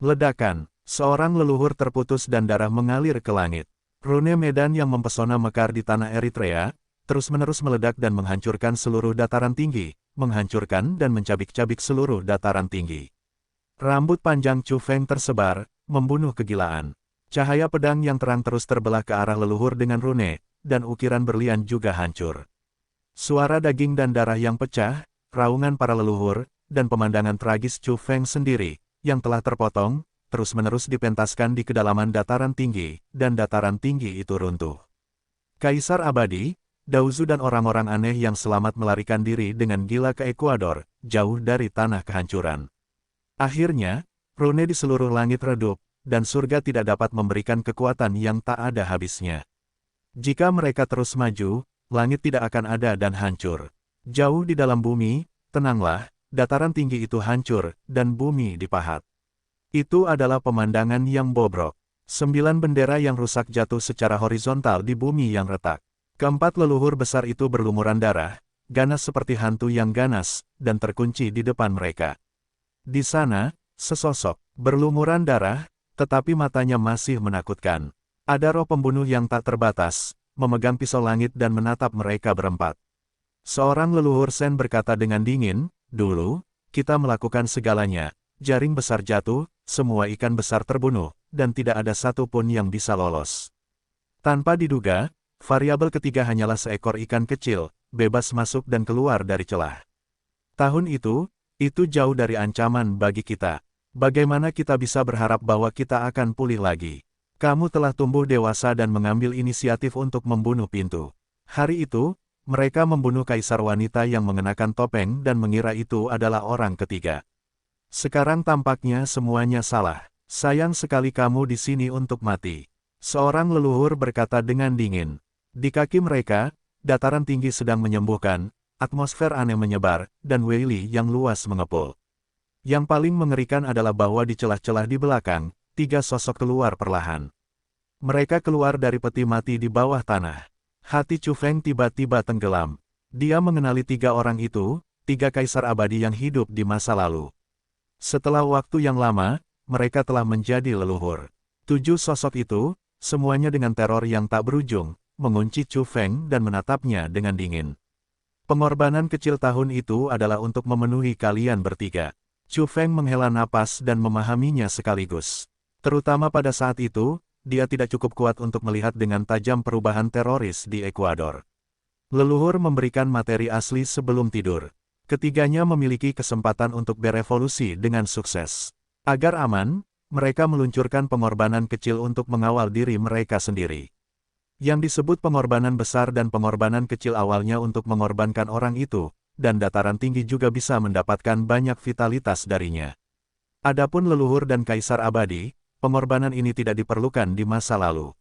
Ledakan, seorang leluhur terputus dan darah mengalir ke langit. Rune medan yang mempesona mekar di tanah Eritrea, terus-menerus meledak dan menghancurkan seluruh dataran tinggi, menghancurkan dan mencabik-cabik seluruh dataran tinggi. Rambut panjang Chu Feng tersebar, membunuh kegilaan. Cahaya pedang yang terang terus terbelah ke arah leluhur dengan rune, dan ukiran berlian juga hancur. Suara daging dan darah yang pecah, raungan para leluhur, dan pemandangan tragis Chu Feng sendiri, yang telah terpotong, terus-menerus dipentaskan di kedalaman dataran tinggi, dan dataran tinggi itu runtuh. Kaisar abadi, Daozu dan orang-orang aneh yang selamat melarikan diri dengan gila ke Ekuador, jauh dari tanah kehancuran. Akhirnya, rune di seluruh langit redup, dan surga tidak dapat memberikan kekuatan yang tak ada habisnya. Jika mereka terus maju, langit tidak akan ada dan hancur. Jauh di dalam bumi, tenanglah, dataran tinggi itu hancur, dan bumi dipahat. Itu adalah pemandangan yang bobrok. 9 bendera yang rusak jatuh secara horizontal di bumi yang retak. Keempat leluhur besar itu berlumuran darah, ganas seperti hantu yang ganas, dan terkunci di depan mereka. Di sana, sesosok, berlumuran darah, tetapi matanya masih menakutkan. Ada roh pembunuh yang tak terbatas, memegang pisau langit dan menatap mereka berempat. Seorang leluhur Sen berkata dengan dingin, "Dulu, kita melakukan segalanya, jaring besar jatuh, semua ikan besar terbunuh, dan tidak ada satu pun yang bisa lolos. Tanpa diduga, variabel ketiga hanyalah seekor ikan kecil, bebas masuk dan keluar dari celah. Tahun itu jauh dari ancaman bagi kita. Bagaimana kita bisa berharap bahwa kita akan pulih lagi? Kamu telah tumbuh dewasa dan mengambil inisiatif untuk membunuh pintu." Hari itu, mereka membunuh kaisar wanita yang mengenakan topeng dan mengira itu adalah orang ketiga. Sekarang tampaknya semuanya salah. Sayang sekali kamu di sini untuk mati. Seorang leluhur berkata dengan dingin. Di kaki mereka, dataran tinggi sedang menyembuhkan, atmosfer aneh menyebar, dan Wei Li yang luas mengepul. Yang paling mengerikan adalah bahwa di celah-celah di belakang, 3 sosok keluar perlahan. Mereka keluar dari peti mati di bawah tanah. Hati Chu Feng tiba-tiba tenggelam. Dia mengenali 3 orang itu, 3 kaisar abadi yang hidup di masa lalu. Setelah waktu yang lama, mereka telah menjadi leluhur. 7 sosok itu, semuanya dengan teror yang tak berujung, mengunci Chu Feng dan menatapnya dengan dingin. Pengorbanan kecil tahun itu adalah untuk memenuhi kalian bertiga. Chu Feng menghela napas dan memahaminya sekaligus. Terutama pada saat itu, dia tidak cukup kuat untuk melihat dengan tajam perubahan teroris di Ekuador. Leluhur memberikan materi asli sebelum tidur. Ketiganya memiliki kesempatan untuk berevolusi dengan sukses. Agar aman, mereka meluncurkan pengorbanan kecil untuk mengawal diri mereka sendiri. Yang disebut pengorbanan besar dan pengorbanan kecil awalnya untuk mengorbankan orang itu, dan dataran tinggi juga bisa mendapatkan banyak vitalitas darinya. Adapun leluhur dan kaisar abadi, pengorbanan ini tidak diperlukan di masa lalu.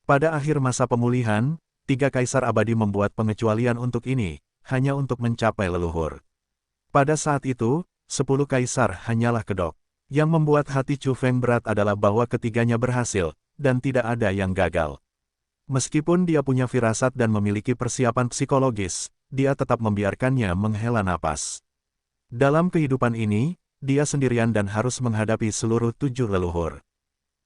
Pada akhir masa pemulihan, 3 kaisar abadi membuat pengecualian untuk ini, hanya untuk mencapai leluhur. Pada saat itu, 10 kaisar hanyalah kedok. Yang membuat hati Chu Feng berat adalah bahwa ketiganya berhasil, dan tidak ada yang gagal. Meskipun dia punya firasat dan memiliki persiapan psikologis, dia tetap membiarkannya menghela napas. Dalam kehidupan ini, dia sendirian dan harus menghadapi seluruh 7 leluhur.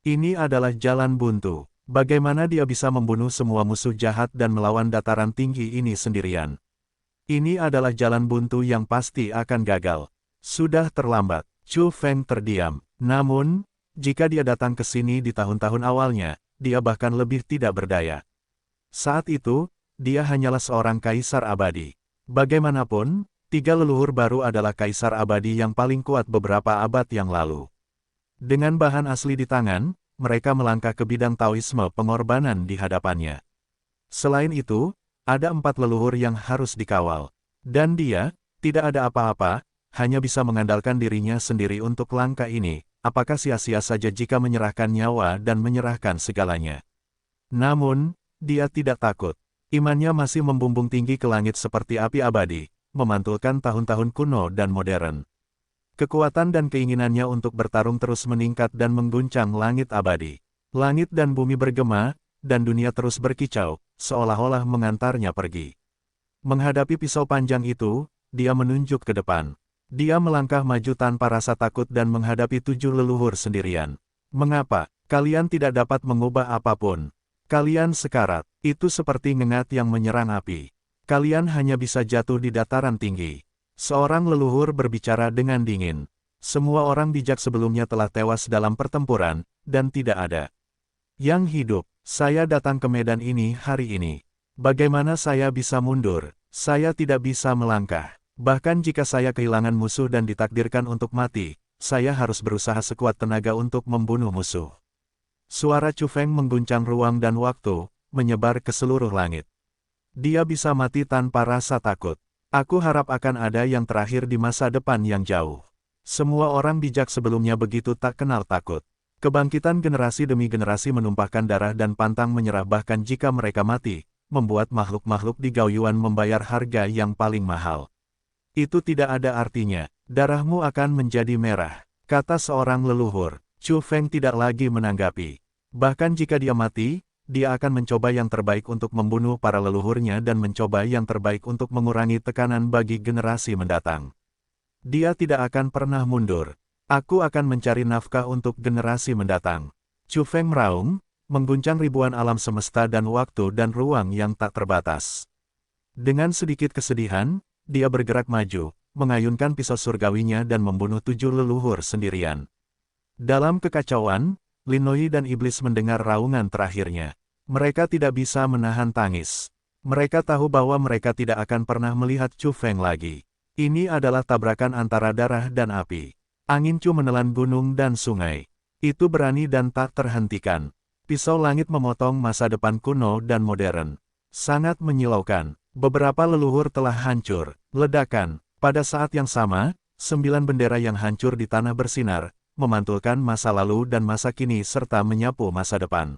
Ini adalah jalan buntu. Bagaimana dia bisa membunuh semua musuh jahat dan melawan dataran tinggi ini sendirian? Ini adalah jalan buntu yang pasti akan gagal. Sudah terlambat. Chu Feng terdiam. Namun, jika dia datang ke sini di tahun-tahun awalnya, dia bahkan lebih tidak berdaya. Saat itu, dia hanyalah seorang kaisar abadi. Bagaimanapun, 3 leluhur baru adalah kaisar abadi yang paling kuat beberapa abad yang lalu. Dengan bahan asli di tangan, mereka melangkah ke bidang Taoisme pengorbanan di hadapannya. Selain itu, ada 4 leluhur yang harus dikawal. Dan dia, tidak ada apa-apa, hanya bisa mengandalkan dirinya sendiri untuk langkah ini. Apakah sia-sia saja jika menyerahkan nyawa dan menyerahkan segalanya? Namun, dia tidak takut. Imannya masih membumbung tinggi ke langit seperti api abadi, memantulkan tahun-tahun kuno dan modern. Kekuatan dan keinginannya untuk bertarung terus meningkat dan mengguncang langit abadi. Langit dan bumi bergema, dan dunia terus berkicau, seolah-olah mengantarnya pergi. Menghadapi pisau panjang itu, dia menunjuk ke depan. Dia melangkah maju tanpa rasa takut dan menghadapi 7 leluhur sendirian. Mengapa? Kalian tidak dapat mengubah apapun. Kalian sekarat. Itu seperti ngengat yang menyerang api. Kalian hanya bisa jatuh di dataran tinggi. Seorang leluhur berbicara dengan dingin. Semua orang bijak sebelumnya telah tewas dalam pertempuran, dan tidak ada yang hidup. Saya datang ke medan ini hari ini. Bagaimana saya bisa mundur? Saya tidak bisa melangkah. Bahkan jika saya kehilangan musuh dan ditakdirkan untuk mati, saya harus berusaha sekuat tenaga untuk membunuh musuh. Suara Chu Feng mengguncang ruang dan waktu, menyebar ke seluruh langit. Dia bisa mati tanpa rasa takut. Aku harap akan ada yang terakhir di masa depan yang jauh. Semua orang bijak sebelumnya begitu tak kenal takut. Kebangkitan generasi demi generasi menumpahkan darah dan pantang menyerah bahkan jika mereka mati, membuat makhluk-makhluk di Gaoyuan membayar harga yang paling mahal. Itu tidak ada artinya, darahmu akan menjadi merah, kata seorang leluhur. Chu Feng tidak lagi menanggapi. Bahkan jika dia mati, dia akan mencoba yang terbaik untuk membunuh para leluhurnya dan mencoba yang terbaik untuk mengurangi tekanan bagi generasi mendatang. Dia tidak akan pernah mundur. Aku akan mencari nafkah untuk generasi mendatang. Chu Feng meraung, mengguncang ribuan alam semesta dan waktu dan ruang yang tak terbatas. Dengan sedikit kesedihan, dia bergerak maju, mengayunkan pisau surgawinya dan membunuh 7 leluhur sendirian. Dalam kekacauan, Lin Nui dan iblis mendengar raungan terakhirnya. Mereka tidak bisa menahan tangis. Mereka tahu bahwa mereka tidak akan pernah melihat Chu Feng lagi. Ini adalah tabrakan antara darah dan api. Angin Chu menelan gunung dan sungai. Itu berani dan tak terhentikan. Pisau langit memotong masa depan kuno dan modern. Sangat menyilaukan. Beberapa leluhur telah hancur. Ledakan. Pada saat yang sama, 9 bendera yang hancur di tanah bersinar, memantulkan masa lalu dan masa kini serta menyapu masa depan.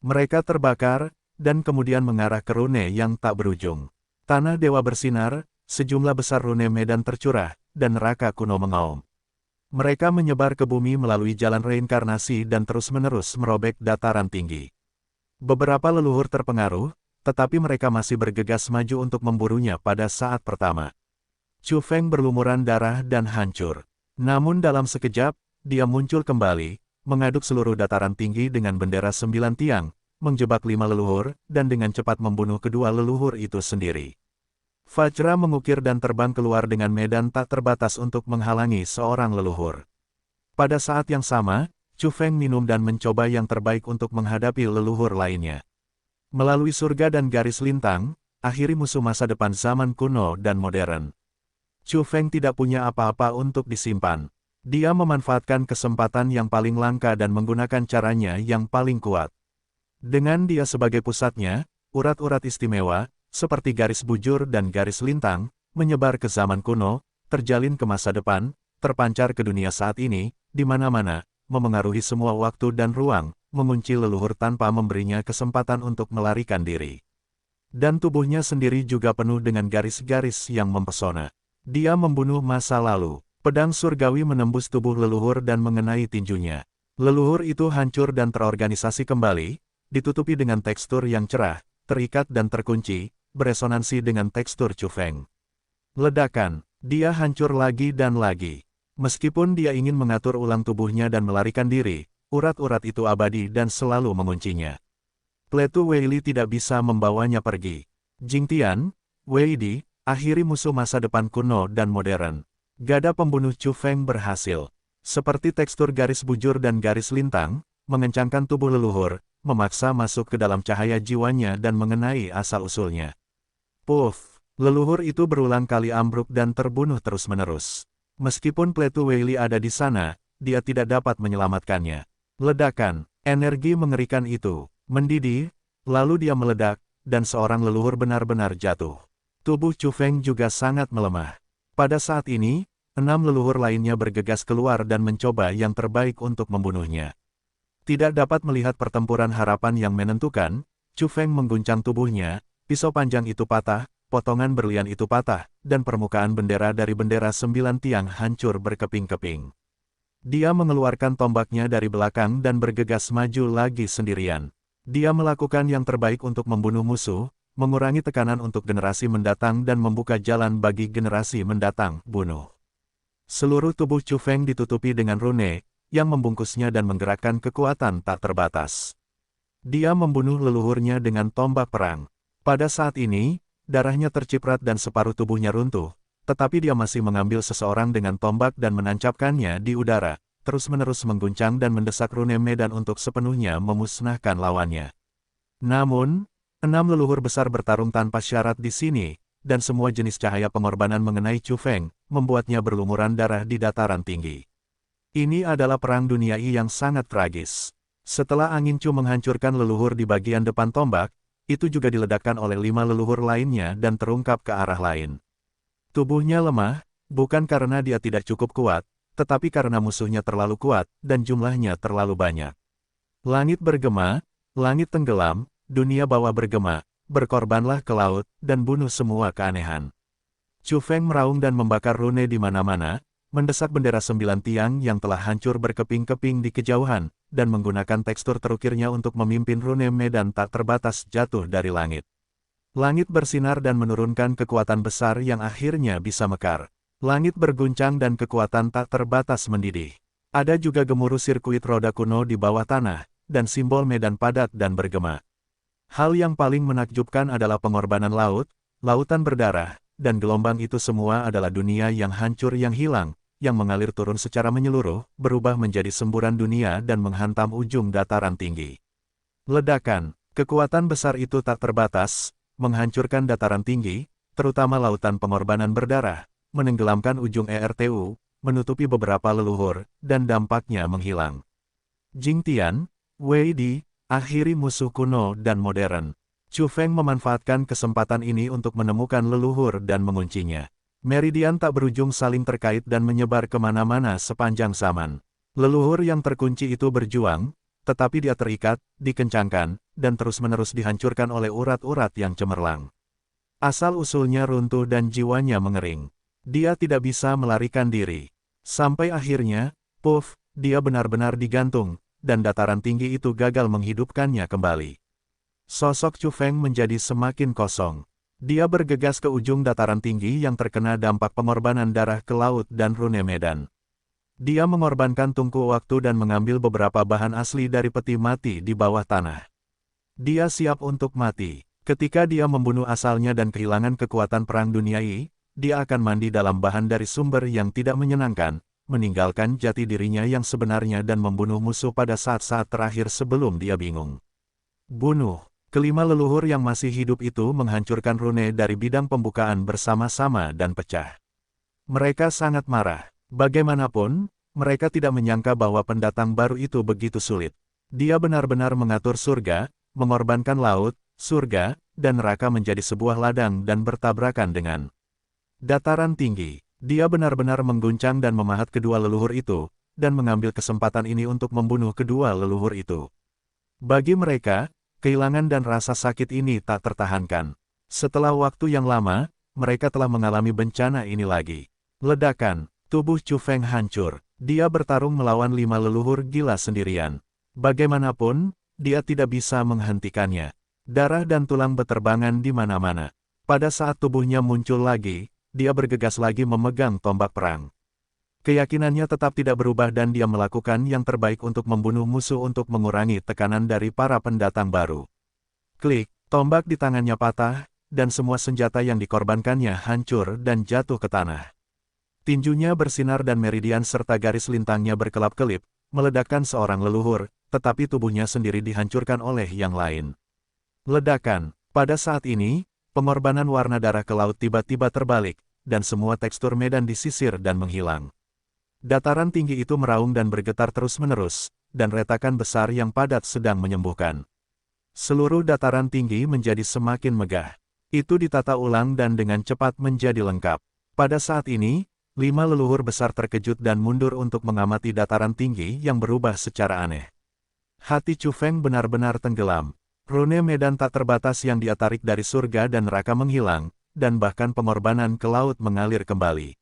Mereka terbakar, dan kemudian mengarah ke rune yang tak berujung. Tanah dewa bersinar, sejumlah besar rune medan tercurah, dan neraka kuno mengaum. Mereka menyebar ke bumi melalui jalan reinkarnasi dan terus-menerus merobek dataran tinggi. Beberapa leluhur terpengaruh, tetapi mereka masih bergegas maju untuk memburunya pada saat pertama. Chu Feng berlumuran darah dan hancur. Namun dalam sekejap, dia muncul kembali, mengaduk seluruh dataran tinggi dengan bendera 9 tiang, menjebak 5 leluhur, dan dengan cepat membunuh kedua leluhur itu sendiri. Vajra mengukir dan terbang keluar dengan medan tak terbatas untuk menghalangi seorang leluhur. Pada saat yang sama, Chu Feng minum dan mencoba yang terbaik untuk menghadapi leluhur lainnya. Melalui surga dan garis lintang, akhiri musuh masa depan zaman kuno dan modern. Chu Feng tidak punya apa-apa untuk disimpan. Dia memanfaatkan kesempatan yang paling langka dan menggunakan caranya yang paling kuat. Dengan dia sebagai pusatnya, urat-urat istimewa, seperti garis bujur dan garis lintang, menyebar ke zaman kuno, terjalin ke masa depan, terpancar ke dunia saat ini, di mana-mana, memengaruhi semua waktu dan ruang, mengunci leluhur tanpa memberinya kesempatan untuk melarikan diri. Dan tubuhnya sendiri juga penuh dengan garis-garis yang mempesona. Dia membunuh masa lalu. Pedang surgawi menembus tubuh leluhur dan mengenai tinjunya. Leluhur itu hancur dan terorganisasi kembali, ditutupi dengan tekstur yang cerah, terikat dan terkunci, beresonansi dengan tekstur Chu Feng. Ledakan, dia hancur lagi dan lagi. Meskipun dia ingin mengatur ulang tubuhnya dan melarikan diri, urat-urat itu abadi dan selalu menguncinya. Pletu Weili tidak bisa membawanya pergi. Jingtian, Weidi, akhiri musuh masa depan kuno dan modern. Gada pembunuh Chu Feng berhasil. Seperti tekstur garis bujur dan garis lintang, mengencangkan tubuh leluhur, memaksa masuk ke dalam cahaya jiwanya dan mengenai asal-usulnya. Puff! Leluhur itu berulang kali ambruk dan terbunuh terus-menerus. Meskipun Pletu Weili ada di sana, dia tidak dapat menyelamatkannya. Ledakan, energi mengerikan itu, mendidih, lalu dia meledak, dan seorang leluhur benar-benar jatuh. Tubuh Chu Feng juga sangat melemah. Pada saat ini, 6 leluhur lainnya bergegas keluar dan mencoba yang terbaik untuk membunuhnya. Tidak dapat melihat pertempuran harapan yang menentukan, Chu Feng mengguncang tubuhnya, pisau panjang itu patah, potongan berlian itu patah, dan permukaan bendera dari bendera 9 tiang hancur berkeping-keping. Dia mengeluarkan tombaknya dari belakang dan bergegas maju lagi sendirian. Dia melakukan yang terbaik untuk membunuh musuh, mengurangi tekanan untuk generasi mendatang dan membuka jalan bagi generasi mendatang, bunuh. Seluruh tubuh Chu Feng ditutupi dengan rune, yang membungkusnya dan menggerakkan kekuatan tak terbatas. Dia membunuh leluhurnya dengan tombak perang. Pada saat ini, darahnya terciprat dan separuh tubuhnya runtuh, tetapi dia masih mengambil seseorang dengan tombak dan menancapkannya di udara, terus-menerus mengguncang dan mendesak rune medan untuk sepenuhnya memusnahkan lawannya. Namun, 6 leluhur besar bertarung tanpa syarat di sini, dan semua jenis cahaya pengorbanan mengenai Chu Feng, membuatnya berlumuran darah di dataran tinggi. Ini adalah perang duniai yang sangat tragis. Setelah angin Chu menghancurkan leluhur di bagian depan tombak, itu juga diledakkan oleh 5 leluhur lainnya dan terungkap ke arah lain. Tubuhnya lemah, bukan karena dia tidak cukup kuat, tetapi karena musuhnya terlalu kuat, dan jumlahnya terlalu banyak. Langit bergema, langit tenggelam, dunia bawah bergema, berkorbanlah ke laut, dan bunuh semua keanehan. Chu Feng meraung dan membakar rune di mana-mana, mendesak bendera 9 tiang yang telah hancur berkeping-keping di kejauhan, dan menggunakan tekstur terukirnya untuk memimpin rune medan tak terbatas jatuh dari langit. Langit bersinar dan menurunkan kekuatan besar yang akhirnya bisa mekar. Langit berguncang dan kekuatan tak terbatas mendidih. Ada juga gemuruh sirkuit roda kuno di bawah tanah, dan simbol medan padat dan bergema. Hal yang paling menakjubkan adalah pengorbanan laut, lautan berdarah, dan gelombang itu semua adalah dunia yang hancur yang hilang, yang mengalir turun secara menyeluruh, berubah menjadi semburan dunia dan menghantam ujung dataran tinggi. Ledakan, kekuatan besar itu tak terbatas, menghancurkan dataran tinggi, terutama lautan pengorbanan berdarah, menenggelamkan ujung ERTU, menutupi beberapa leluhur, dan dampaknya menghilang. Jingtian, Weidi, akhiri musuh kuno dan modern. Chu Feng memanfaatkan kesempatan ini untuk menemukan leluhur dan menguncinya. Meridian tak berujung saling terkait dan menyebar kemana-mana sepanjang zaman. Leluhur yang terkunci itu berjuang, tetapi dia terikat, dikencangkan, dan terus-menerus dihancurkan oleh urat-urat yang cemerlang. Asal-usulnya runtuh dan jiwanya mengering. Dia tidak bisa melarikan diri. Sampai akhirnya, puff, dia benar-benar digantung, dan dataran tinggi itu gagal menghidupkannya kembali. Sosok Chu Feng menjadi semakin kosong. Dia bergegas ke ujung dataran tinggi yang terkena dampak pengorbanan darah ke laut dan rune medan. Dia mengorbankan tungku waktu dan mengambil beberapa bahan asli dari peti mati di bawah tanah. Dia siap untuk mati. Ketika dia membunuh asalnya dan kehilangan kekuatan perang duniai, dia akan mandi dalam bahan dari sumber yang tidak menyenangkan, meninggalkan jati dirinya yang sebenarnya dan membunuh musuh pada saat-saat terakhir sebelum dia bingung. Bunuh. Kelima leluhur yang masih hidup itu menghancurkan rune dari bidang pembukaan bersama-sama dan pecah. Mereka sangat marah. Bagaimanapun, mereka tidak menyangka bahwa pendatang baru itu begitu sulit. Dia benar-benar mengatur surga, mengorbankan laut, surga, dan neraka menjadi sebuah ladang dan bertabrakan dengan dataran tinggi. Dia benar-benar mengguncang dan memahat kedua leluhur itu, dan mengambil kesempatan ini untuk membunuh kedua leluhur itu. Bagi mereka, kehilangan dan rasa sakit ini tak tertahankan. Setelah waktu yang lama, mereka telah mengalami bencana ini lagi. Ledakan, tubuh Chu Feng hancur. Dia bertarung melawan 5 leluhur gila sendirian. Bagaimanapun, dia tidak bisa menghentikannya. Darah dan tulang beterbangan di mana-mana. Pada saat tubuhnya muncul lagi, dia bergegas lagi memegang tombak perang. Keyakinannya tetap tidak berubah dan dia melakukan yang terbaik untuk membunuh musuh untuk mengurangi tekanan dari para pendatang baru. Klik, tombak di tangannya patah, dan semua senjata yang dikorbankannya hancur dan jatuh ke tanah. Tinjunya bersinar dan meridian serta garis lintangnya berkelap-kelip, meledakkan seorang leluhur, tetapi tubuhnya sendiri dihancurkan oleh yang lain. Ledakan. Pada saat ini, pengorbanan warna darah ke laut tiba-tiba terbalik, dan semua tekstur medan disisir dan menghilang. Dataran tinggi itu meraung dan bergetar terus-menerus, dan retakan besar yang padat sedang menyembuhkan. Seluruh dataran tinggi menjadi semakin megah. Itu ditata ulang dan dengan cepat menjadi lengkap. Pada saat ini, 5 leluhur besar terkejut dan mundur untuk mengamati dataran tinggi yang berubah secara aneh. Hati Chu Feng benar-benar tenggelam. Rune medan tak terbatas yang dia tarik dari surga dan neraka menghilang, dan bahkan pengorbanan ke laut mengalir kembali.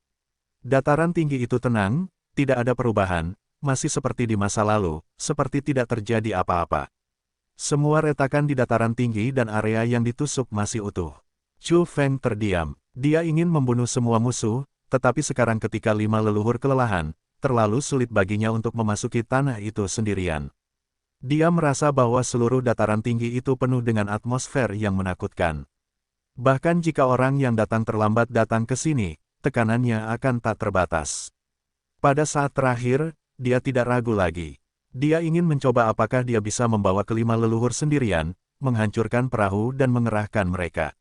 Dataran tinggi itu tenang, tidak ada perubahan, masih seperti di masa lalu, seperti tidak terjadi apa-apa. Semua retakan di dataran tinggi dan area yang ditusuk masih utuh. Chu Feng terdiam. Dia ingin membunuh semua musuh, tetapi sekarang ketika 5 leluhur kelelahan, terlalu sulit baginya untuk memasuki tanah itu sendirian. Dia merasa bahwa seluruh dataran tinggi itu penuh dengan atmosfer yang menakutkan. Bahkan jika orang yang datang terlambat datang ke sini, tekanannya akan tak terbatas. Pada saat terakhir, dia tidak ragu lagi. Dia ingin mencoba apakah dia bisa membawa kelima leluhur sendirian, menghancurkan perahu dan mengerahkan mereka.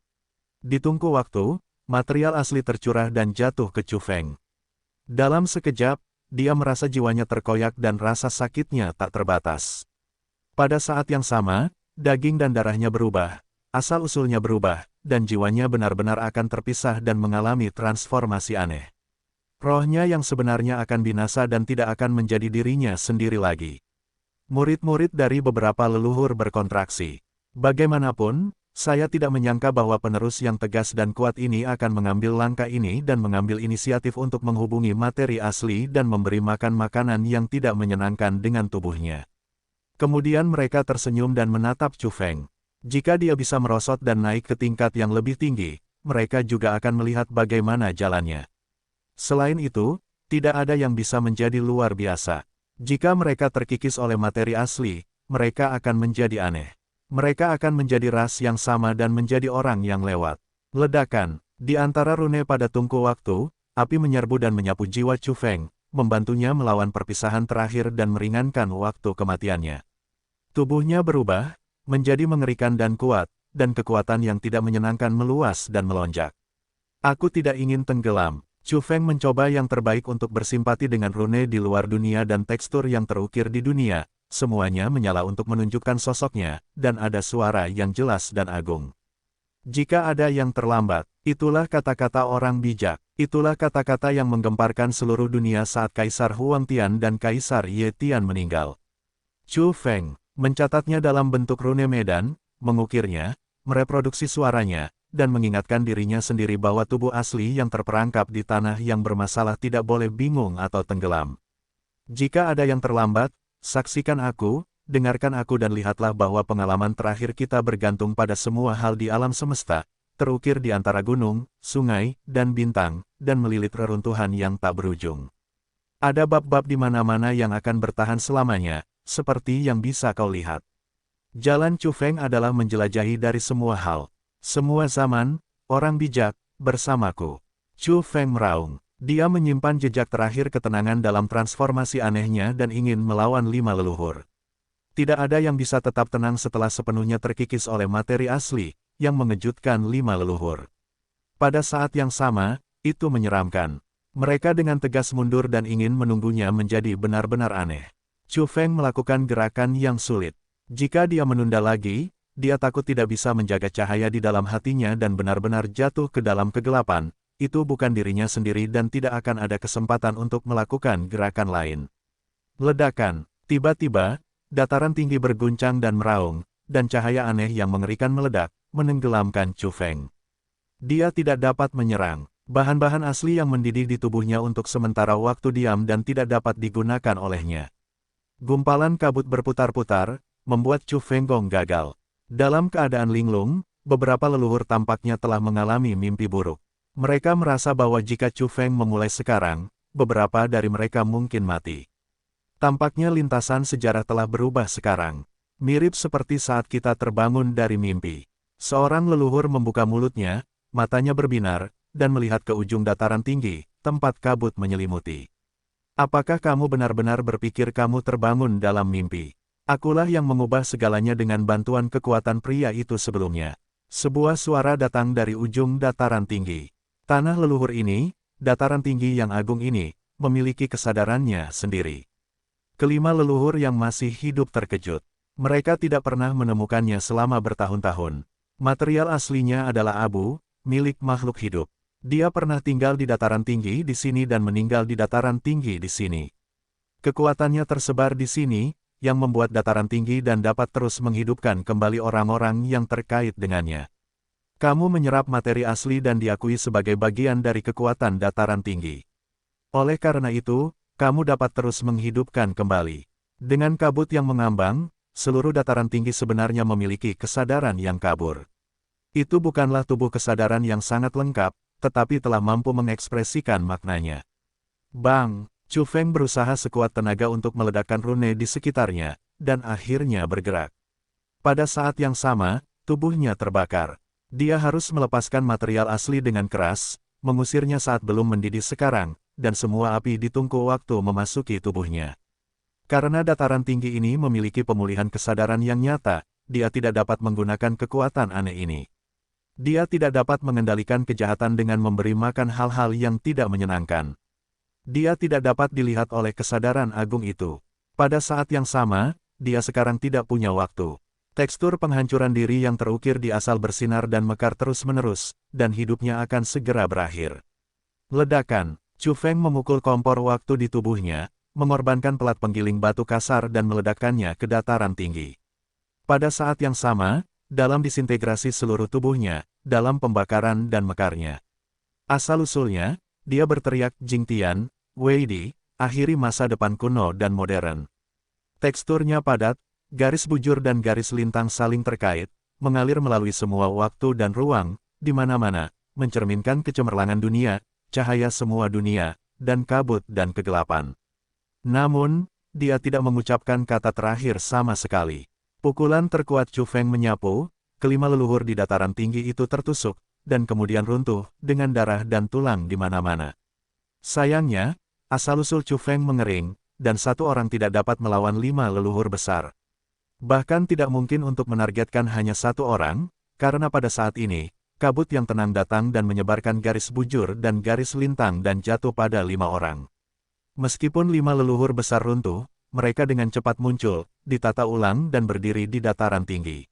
Di tungku waktu, material asli tercurah dan jatuh ke Chu Feng. Dalam sekejap, dia merasa jiwanya terkoyak dan rasa sakitnya tak terbatas. Pada saat yang sama, daging dan darahnya berubah, asal-usulnya berubah, dan jiwanya benar-benar akan terpisah dan mengalami transformasi aneh. Rohnya yang sebenarnya akan binasa dan tidak akan menjadi dirinya sendiri lagi. Murid-murid dari beberapa leluhur berkontraksi. Bagaimanapun, saya tidak menyangka bahwa penerus yang tegas dan kuat ini akan mengambil langkah ini dan mengambil inisiatif untuk menghubungi materi asli dan memberi makan makanan yang tidak menyenangkan dengan tubuhnya. Kemudian mereka tersenyum dan menatap Chu Feng. Jika dia bisa merosot dan naik ke tingkat yang lebih tinggi, mereka juga akan melihat bagaimana jalannya. Selain itu, tidak ada yang bisa menjadi luar biasa. Jika mereka terkikis oleh materi asli, mereka akan menjadi aneh. Mereka akan menjadi ras yang sama dan menjadi orang yang lewat. Ledakan. Di antara rune pada tungku waktu, api menyerbu dan menyapu jiwa Chu Feng, membantunya melawan perpisahan terakhir dan meringankan waktu kematiannya. Tubuhnya berubah, menjadi mengerikan dan kuat, dan kekuatan yang tidak menyenangkan meluas dan melonjak. Aku tidak ingin tenggelam. Chu Feng mencoba yang terbaik untuk bersimpati dengan rune di luar dunia dan tekstur yang terukir di dunia, semuanya menyala untuk menunjukkan sosoknya, dan ada suara yang jelas dan agung. Jika ada yang terlambat, itulah kata-kata orang bijak, itulah kata-kata yang menggemparkan seluruh dunia saat Kaisar Huang Tian dan Kaisar Ye Tian meninggal. Chu Feng mencatatnya dalam bentuk rune medan, mengukirnya, mereproduksi suaranya, dan mengingatkan dirinya sendiri bahwa tubuh asli yang terperangkap di tanah yang bermasalah tidak boleh bingung atau tenggelam. Jika ada yang terlambat, saksikan aku, dengarkan aku dan lihatlah bahwa pengalaman terakhir kita bergantung pada semua hal di alam semesta, terukir di antara gunung, sungai, dan bintang, dan melilit reruntuhan yang tak berujung. Ada bab-bab di mana-mana yang akan bertahan selamanya, seperti yang bisa kau lihat. Jalan Chu Feng adalah menjelajahi dari semua hal, semua zaman, orang bijak, bersamaku. Chu Feng meraung. Dia menyimpan jejak terakhir ketenangan dalam transformasi anehnya dan ingin melawan 5 leluhur. Tidak ada yang bisa tetap tenang setelah sepenuhnya terkikis oleh materi asli, yang mengejutkan 5 leluhur. Pada saat yang sama, itu menyeramkan. Mereka dengan tegas mundur dan ingin menunggunya menjadi benar-benar aneh. Chu Feng melakukan gerakan yang sulit. Jika dia menunda lagi, dia takut tidak bisa menjaga cahaya di dalam hatinya dan benar-benar jatuh ke dalam kegelapan. Itu bukan dirinya sendiri dan tidak akan ada kesempatan untuk melakukan gerakan lain. Ledakan. Tiba-tiba, dataran tinggi berguncang dan meraung, dan cahaya aneh yang mengerikan meledak, menenggelamkan Chu Feng. Dia tidak dapat menyerang. Bahan-bahan asli yang mendidih di tubuhnya untuk sementara waktu diam dan tidak dapat digunakan olehnya. Gumpalan kabut berputar-putar, membuat Chu Feng Gong gagal. Dalam keadaan linglung, beberapa leluhur tampaknya telah mengalami mimpi buruk. Mereka merasa bahwa jika Chu Feng memulai sekarang, beberapa dari mereka mungkin mati. Tampaknya lintasan sejarah telah berubah sekarang. Mirip seperti saat kita terbangun dari mimpi. Seorang leluhur membuka mulutnya, matanya berbinar, dan melihat ke ujung dataran tinggi, tempat kabut menyelimuti. Apakah kamu benar-benar berpikir kamu terbangun dalam mimpi? Akulah yang mengubah segalanya dengan bantuan kekuatan pria itu sebelumnya. Sebuah suara datang dari ujung dataran tinggi. Tanah leluhur ini, dataran tinggi yang agung ini, memiliki kesadarannya sendiri. Kelima leluhur yang masih hidup terkejut. Mereka tidak pernah menemukannya selama bertahun-tahun. Material aslinya adalah abu, milik makhluk hidup. Dia pernah tinggal di dataran tinggi di sini dan meninggal di dataran tinggi di sini. Kekuatannya tersebar di sini, yang membuat dataran tinggi dan dapat terus menghidupkan kembali orang-orang yang terkait dengannya. Kamu menyerap materi asli dan diakui sebagai bagian dari kekuatan dataran tinggi. Oleh karena itu, kamu dapat terus menghidupkan kembali. Dengan kabut yang mengambang, seluruh dataran tinggi sebenarnya memiliki kesadaran yang kabur. Itu bukanlah tubuh kesadaran yang sangat lengkap, tetapi telah mampu mengekspresikan maknanya. Bang! Chu Feng berusaha sekuat tenaga untuk meledakkan rune di sekitarnya, dan akhirnya bergerak. Pada saat yang sama, tubuhnya terbakar. Dia harus melepaskan material asli dengan keras, mengusirnya saat belum mendidih sekarang, dan semua api di tungku waktu memasuki tubuhnya. Karena dataran tinggi ini memiliki pemulihan kesadaran yang nyata, dia tidak dapat menggunakan kekuatan aneh ini. Dia tidak dapat mengendalikan kejahatan dengan memberi makan hal-hal yang tidak menyenangkan. Dia tidak dapat dilihat oleh kesadaran agung itu. Pada saat yang sama, dia sekarang tidak punya waktu. Tekstur penghancuran diri yang terukir di asal bersinar dan mekar terus-menerus, dan hidupnya akan segera berakhir. Ledakan. Chu Feng memukul kompor waktu di tubuhnya, mengorbankan pelat penggiling batu kasar dan meledakkannya ke dataran tinggi. Pada saat yang sama, dalam disintegrasi seluruh tubuhnya, dalam pembakaran dan mekarnya. Asal-usulnya, dia berteriak Jing Tian, Wei Di, akhiri masa depan kuno dan modern. Teksturnya padat, garis bujur dan garis lintang saling terkait, mengalir melalui semua waktu dan ruang, di mana-mana, mencerminkan kecemerlangan dunia, cahaya semua dunia, dan kabut dan kegelapan. Namun, dia tidak mengucapkan kata terakhir sama sekali. Pukulan terkuat Chu Feng menyapu, kelima leluhur di dataran tinggi itu tertusuk, dan kemudian runtuh, dengan darah dan tulang di mana-mana. Sayangnya, asal-usul Chu Feng mengering, dan satu orang tidak dapat melawan 5 leluhur besar. Bahkan tidak mungkin untuk menargetkan hanya satu orang, karena pada saat ini, kabut yang tenang datang dan menyebarkan garis bujur dan garis lintang dan jatuh pada 5 orang. Meskipun 5 leluhur besar runtuh, mereka dengan cepat muncul, ditata ulang dan berdiri di dataran tinggi.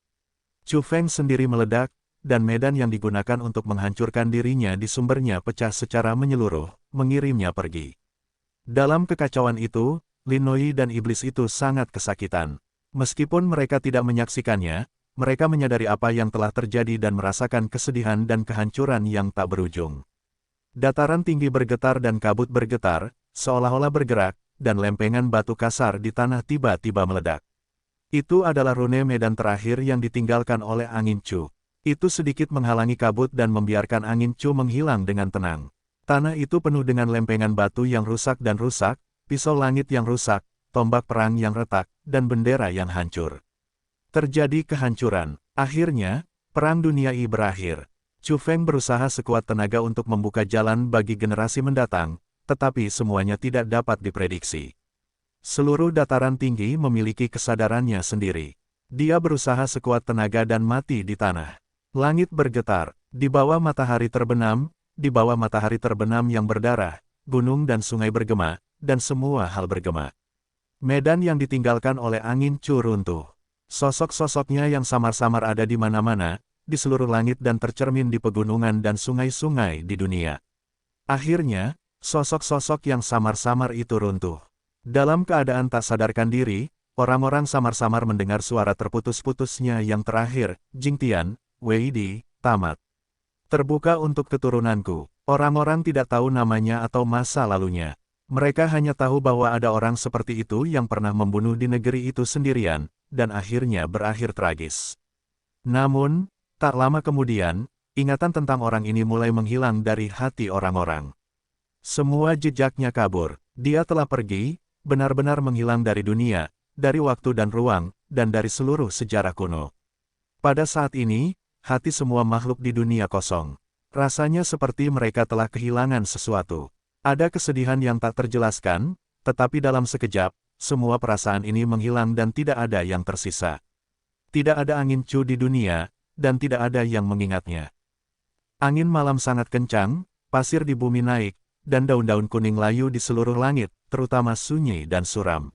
Chu Feng sendiri meledak, dan medan yang digunakan untuk menghancurkan dirinya di sumbernya pecah secara menyeluruh, mengirimnya pergi. Dalam kekacauan itu, Lin Nui dan iblis itu sangat kesakitan. Meskipun mereka tidak menyaksikannya, mereka menyadari apa yang telah terjadi dan merasakan kesedihan dan kehancuran yang tak berujung. Dataran tinggi bergetar dan kabut bergetar, seolah-olah bergerak, dan lempengan batu kasar di tanah tiba-tiba meledak. Itu adalah rune medan terakhir yang ditinggalkan oleh angin Chu. Itu sedikit menghalangi kabut dan membiarkan angin Chu menghilang dengan tenang. Tanah itu penuh dengan lempengan batu yang rusak, pisau langit yang rusak, tombak perang yang retak, dan bendera yang hancur. Terjadi kehancuran. Akhirnya, Perang Dunia I berakhir. Chu Feng berusaha sekuat tenaga untuk membuka jalan bagi generasi mendatang, tetapi semuanya tidak dapat diprediksi. Seluruh dataran tinggi memiliki kesadarannya sendiri. Dia berusaha sekuat tenaga dan mati di tanah. Langit bergetar, di bawah matahari terbenam yang berdarah, gunung dan sungai bergema, dan semua hal bergema. Medan yang ditinggalkan oleh angin Chu runtuh. Sosok-sosoknya yang samar-samar ada di mana-mana, di seluruh langit dan tercermin di pegunungan dan sungai-sungai di dunia. Akhirnya, sosok-sosok yang samar-samar itu runtuh. Dalam keadaan tak sadarkan diri, orang-orang samar-samar mendengar suara terputus-putusnya yang terakhir, Jingtian, Wei Di, tamat. Terbuka untuk keturunanku. Orang-orang tidak tahu namanya atau masa lalunya. Mereka hanya tahu bahwa ada orang seperti itu yang pernah membunuh di negeri itu sendirian, dan akhirnya berakhir tragis. Namun, tak lama kemudian, ingatan tentang orang ini mulai menghilang dari hati orang-orang. Semua jejaknya kabur. Dia telah pergi, benar-benar menghilang dari dunia, dari waktu dan ruang, dan dari seluruh sejarah kuno. Pada saat ini, hati semua makhluk di dunia kosong. Rasanya seperti mereka telah kehilangan sesuatu. Ada kesedihan yang tak terjelaskan, tetapi dalam sekejap, semua perasaan ini menghilang dan tidak ada yang tersisa. Tidak ada angin Chu di dunia, dan tidak ada yang mengingatnya. Angin malam sangat kencang, pasir di bumi naik, dan daun-daun kuning layu di seluruh langit, terutama sunyi dan suram.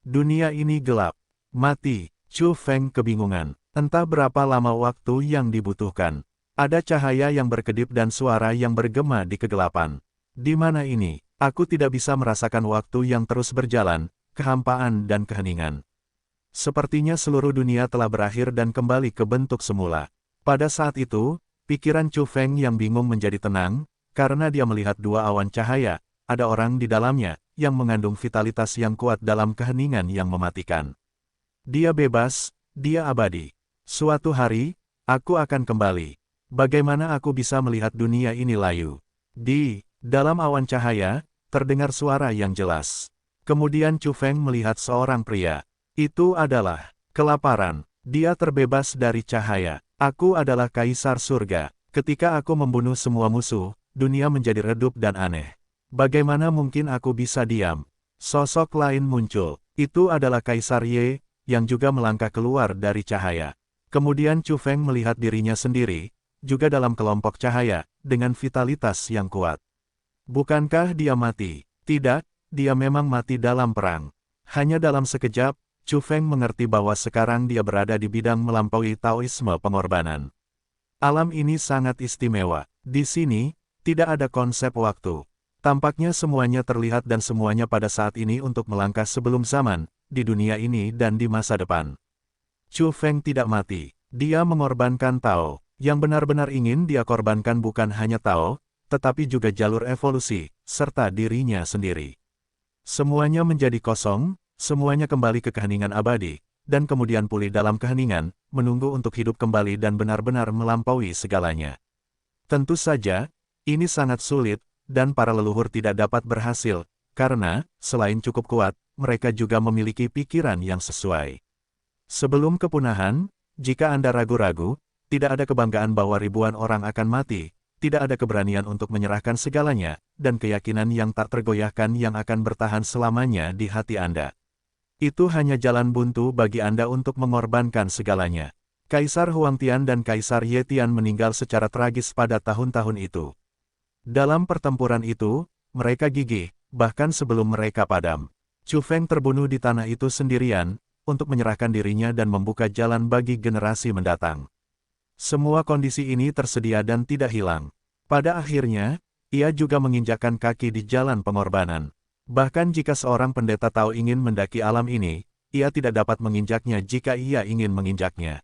Dunia ini gelap. Mati. Chu Feng kebingungan. Entah berapa lama waktu yang dibutuhkan. Ada cahaya yang berkedip dan suara yang bergema di kegelapan. Di mana ini? Aku tidak bisa merasakan waktu yang terus berjalan, kehampaan dan keheningan. Sepertinya seluruh dunia telah berakhir dan kembali ke bentuk semula. Pada saat itu, pikiran Chu Feng yang bingung menjadi tenang, karena dia melihat dua awan cahaya, ada orang di dalamnya, yang mengandung vitalitas yang kuat dalam keheningan yang mematikan. Dia bebas, dia abadi. Suatu hari, aku akan kembali. Bagaimana aku bisa melihat dunia ini layu? Di dalam awan cahaya, terdengar suara yang jelas. Kemudian Chu Feng melihat seorang pria. Itu adalah kelaparan. Dia terbebas dari cahaya. Aku adalah kaisar surga. Ketika aku membunuh semua musuh, dunia menjadi redup dan aneh. Bagaimana mungkin aku bisa diam? Sosok lain muncul. Itu adalah Kaisar Ye, yang juga melangkah keluar dari cahaya. Kemudian Chu Feng melihat dirinya sendiri, juga dalam kelompok cahaya, dengan vitalitas yang kuat. Bukankah dia mati? Tidak, dia memang mati dalam perang. Hanya dalam sekejap, Chu Feng mengerti bahwa sekarang dia berada di bidang melampaui Taoisme pengorbanan. Alam ini sangat istimewa. Di sini, tidak ada konsep waktu. Tampaknya semuanya terlihat dan semuanya pada saat ini untuk melangkah sebelum zaman, di dunia ini dan di masa depan. Chu Feng tidak mati. Dia mengorbankan Tao. Yang benar-benar ingin dia korbankan bukan hanya Tao, tetapi juga jalur evolusi, serta dirinya sendiri. Semuanya menjadi kosong, semuanya kembali ke keheningan abadi, dan kemudian pulih dalam keheningan, menunggu untuk hidup kembali dan benar-benar melampaui segalanya. Tentu saja, ini sangat sulit, dan para leluhur tidak dapat berhasil, karena, selain cukup kuat, mereka juga memiliki pikiran yang sesuai. Sebelum kepunahan, jika Anda ragu-ragu, tidak ada kebanggaan bahwa ribuan orang akan mati, tidak ada keberanian untuk menyerahkan segalanya, dan keyakinan yang tak tergoyahkan yang akan bertahan selamanya di hati Anda. Itu hanya jalan buntu bagi Anda untuk mengorbankan segalanya. Kaisar Huangtian dan Kaisar Ye Tian meninggal secara tragis pada tahun-tahun itu. Dalam pertempuran itu, mereka gigih, bahkan sebelum mereka padam. Chu Feng terbunuh di tanah itu sendirian, untuk menyerahkan dirinya dan membuka jalan bagi generasi mendatang. Semua kondisi ini tersedia dan tidak hilang. Pada akhirnya, ia juga menginjakkan kaki di jalan pengorbanan. Bahkan jika seorang pendeta Tao ingin mendaki alam ini, ia tidak dapat menginjaknya jika ia ingin menginjaknya.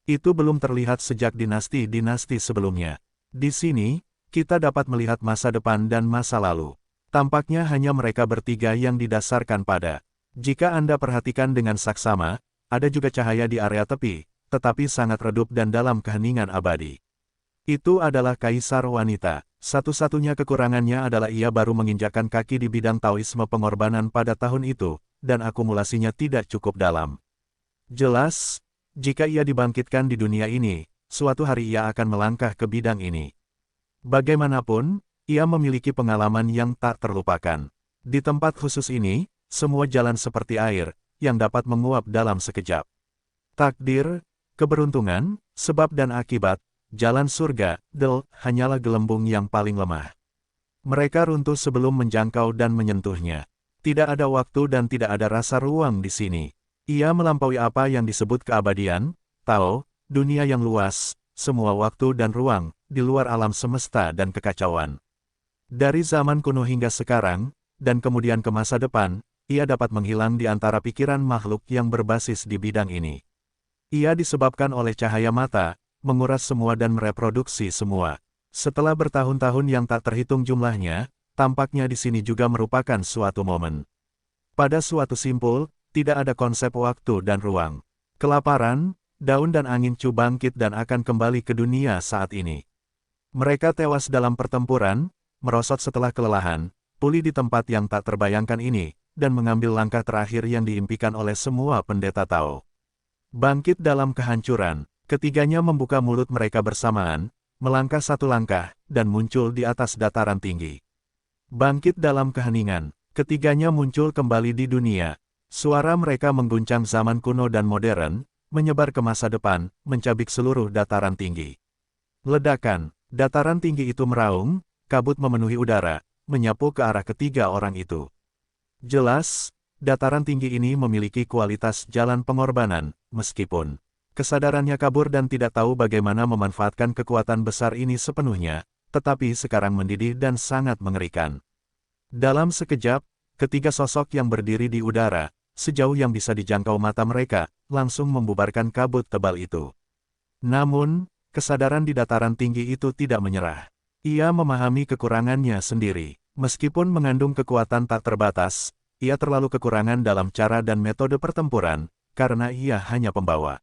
Itu belum terlihat sejak dinasti-dinasti sebelumnya. Di sini, kita dapat melihat masa depan dan masa lalu. Tampaknya hanya mereka bertiga yang didasarkan pada. Jika Anda perhatikan dengan saksama, ada juga cahaya di area tepi, tetapi sangat redup dan dalam keheningan abadi. Itu adalah kaisar wanita. Satu-satunya kekurangannya adalah ia baru menginjakkan kaki di bidang Taoisme pengorbanan pada tahun itu, dan akumulasinya tidak cukup dalam. Jelas, jika ia dibangkitkan di dunia ini, suatu hari ia akan melangkah ke bidang ini. Bagaimanapun, ia memiliki pengalaman yang tak terlupakan. Di tempat khusus ini, semua jalan seperti air, yang dapat menguap dalam sekejap. Takdir, keberuntungan, sebab dan akibat, jalan surga, hanyalah gelembung yang paling lemah. Mereka runtuh sebelum menjangkau dan menyentuhnya. Tidak ada waktu dan tidak ada rasa ruang di sini. Ia melampaui apa yang disebut keabadian, Tao, dunia yang luas, semua waktu dan ruang, di luar alam semesta dan kekacauan. Dari zaman kuno hingga sekarang, dan kemudian ke masa depan, ia dapat menghilang di antara pikiran makhluk yang berbasis di bidang ini. Ia disebabkan oleh cahaya mata, menguras semua dan mereproduksi semua. Setelah bertahun-tahun yang tak terhitung jumlahnya, tampaknya di sini juga merupakan suatu momen. Pada suatu simpul, tidak ada konsep waktu dan ruang. Kelaparan, daun dan angin bangkit dan akan kembali ke dunia saat ini. Mereka tewas dalam pertempuran, merosot setelah kelelahan, pulih di tempat yang tak terbayangkan ini, dan mengambil langkah terakhir yang diimpikan oleh semua pendeta Tao. Bangkit dalam kehancuran, ketiganya membuka mulut mereka bersamaan, melangkah satu langkah, dan muncul di atas dataran tinggi. Bangkit dalam keheningan, ketiganya muncul kembali di dunia. Suara mereka mengguncang zaman kuno dan modern, menyebar ke masa depan, mencabik seluruh dataran tinggi. Ledakan, dataran tinggi itu meraung, kabut memenuhi udara, menyapu ke arah ketiga orang itu. Jelas, dataran tinggi ini memiliki kualitas jalan pengorbanan, meskipun kesadarannya kabur dan tidak tahu bagaimana memanfaatkan kekuatan besar ini sepenuhnya, tetapi sekarang mendidih dan sangat mengerikan. Dalam sekejap, ketiga sosok yang berdiri di udara, sejauh yang bisa dijangkau mata mereka, langsung membubarkan kabut tebal itu. Namun, kesadaran di dataran tinggi itu tidak menyerah. Ia memahami kekurangannya sendiri. Meskipun mengandung kekuatan tak terbatas, ia terlalu kekurangan dalam cara dan metode pertempuran, karena ia hanya pembawa.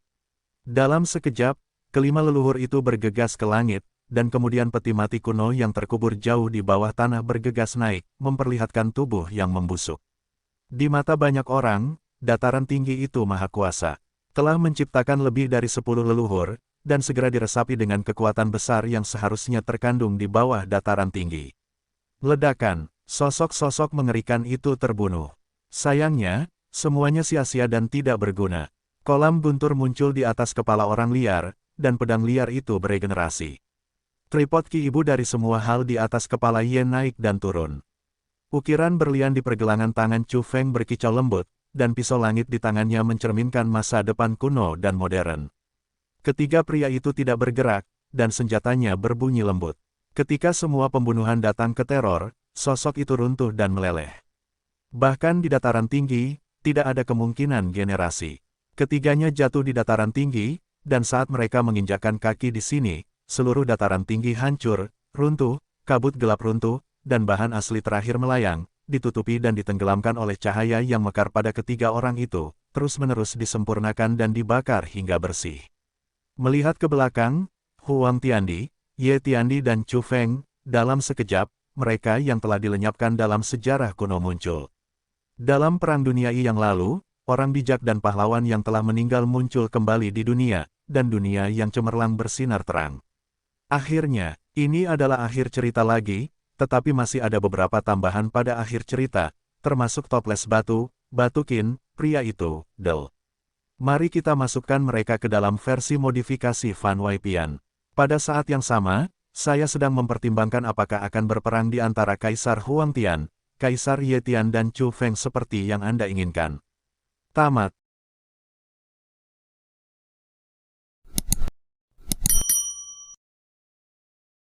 Dalam sekejap, kelima leluhur itu bergegas ke langit, dan kemudian peti mati kuno yang terkubur jauh di bawah tanah bergegas naik, memperlihatkan tubuh yang membusuk. Di mata banyak orang, dataran tinggi itu maha kuasa. Telah menciptakan lebih dari 10 leluhur, dan segera diresapi dengan kekuatan besar yang seharusnya terkandung di bawah dataran tinggi. Ledakan, sosok-sosok mengerikan itu terbunuh. Sayangnya, semuanya sia-sia dan tidak berguna. Kolam guntur muncul di atas kepala orang liar, dan pedang liar itu beregenerasi. Tripod Ki Ibu dari semua hal di atas kepala Yen naik dan turun. Ukiran berlian di pergelangan tangan Chu Feng berkicau lembut, dan pisau langit di tangannya mencerminkan masa depan kuno dan modern. Ketiga pria itu tidak bergerak, dan senjatanya berbunyi lembut. Ketika semua pembunuhan datang ke teror, sosok itu runtuh dan meleleh. Bahkan di dataran tinggi, tidak ada kemungkinan generasi. Ketiganya jatuh di dataran tinggi, dan saat mereka menginjakkan kaki di sini, seluruh dataran tinggi hancur, runtuh, kabut gelap runtuh, dan bahan asli terakhir melayang, ditutupi dan ditenggelamkan oleh cahaya yang mekar pada ketiga orang itu, terus-menerus disempurnakan dan dibakar hingga bersih. Melihat ke belakang, Huang Tiandi, Ye Tiandi dan Chu Feng, dalam sekejap, mereka yang telah dilenyapkan dalam sejarah kuno muncul. Dalam Perang Dunia I yang lalu, orang bijak dan pahlawan yang telah meninggal muncul kembali di dunia, dan dunia yang cemerlang bersinar terang. Akhirnya, ini adalah akhir cerita lagi, tetapi masih ada beberapa tambahan pada akhir cerita, termasuk toples batu, Batukin, pria itu, Mari kita masukkan mereka ke dalam versi modifikasi Fan Waipian. Pada saat yang sama, saya sedang mempertimbangkan apakah akan berperang di antara Kaisar Huang Tian, Kaisar Ye Tian dan Chu Feng seperti yang Anda inginkan. Tamat.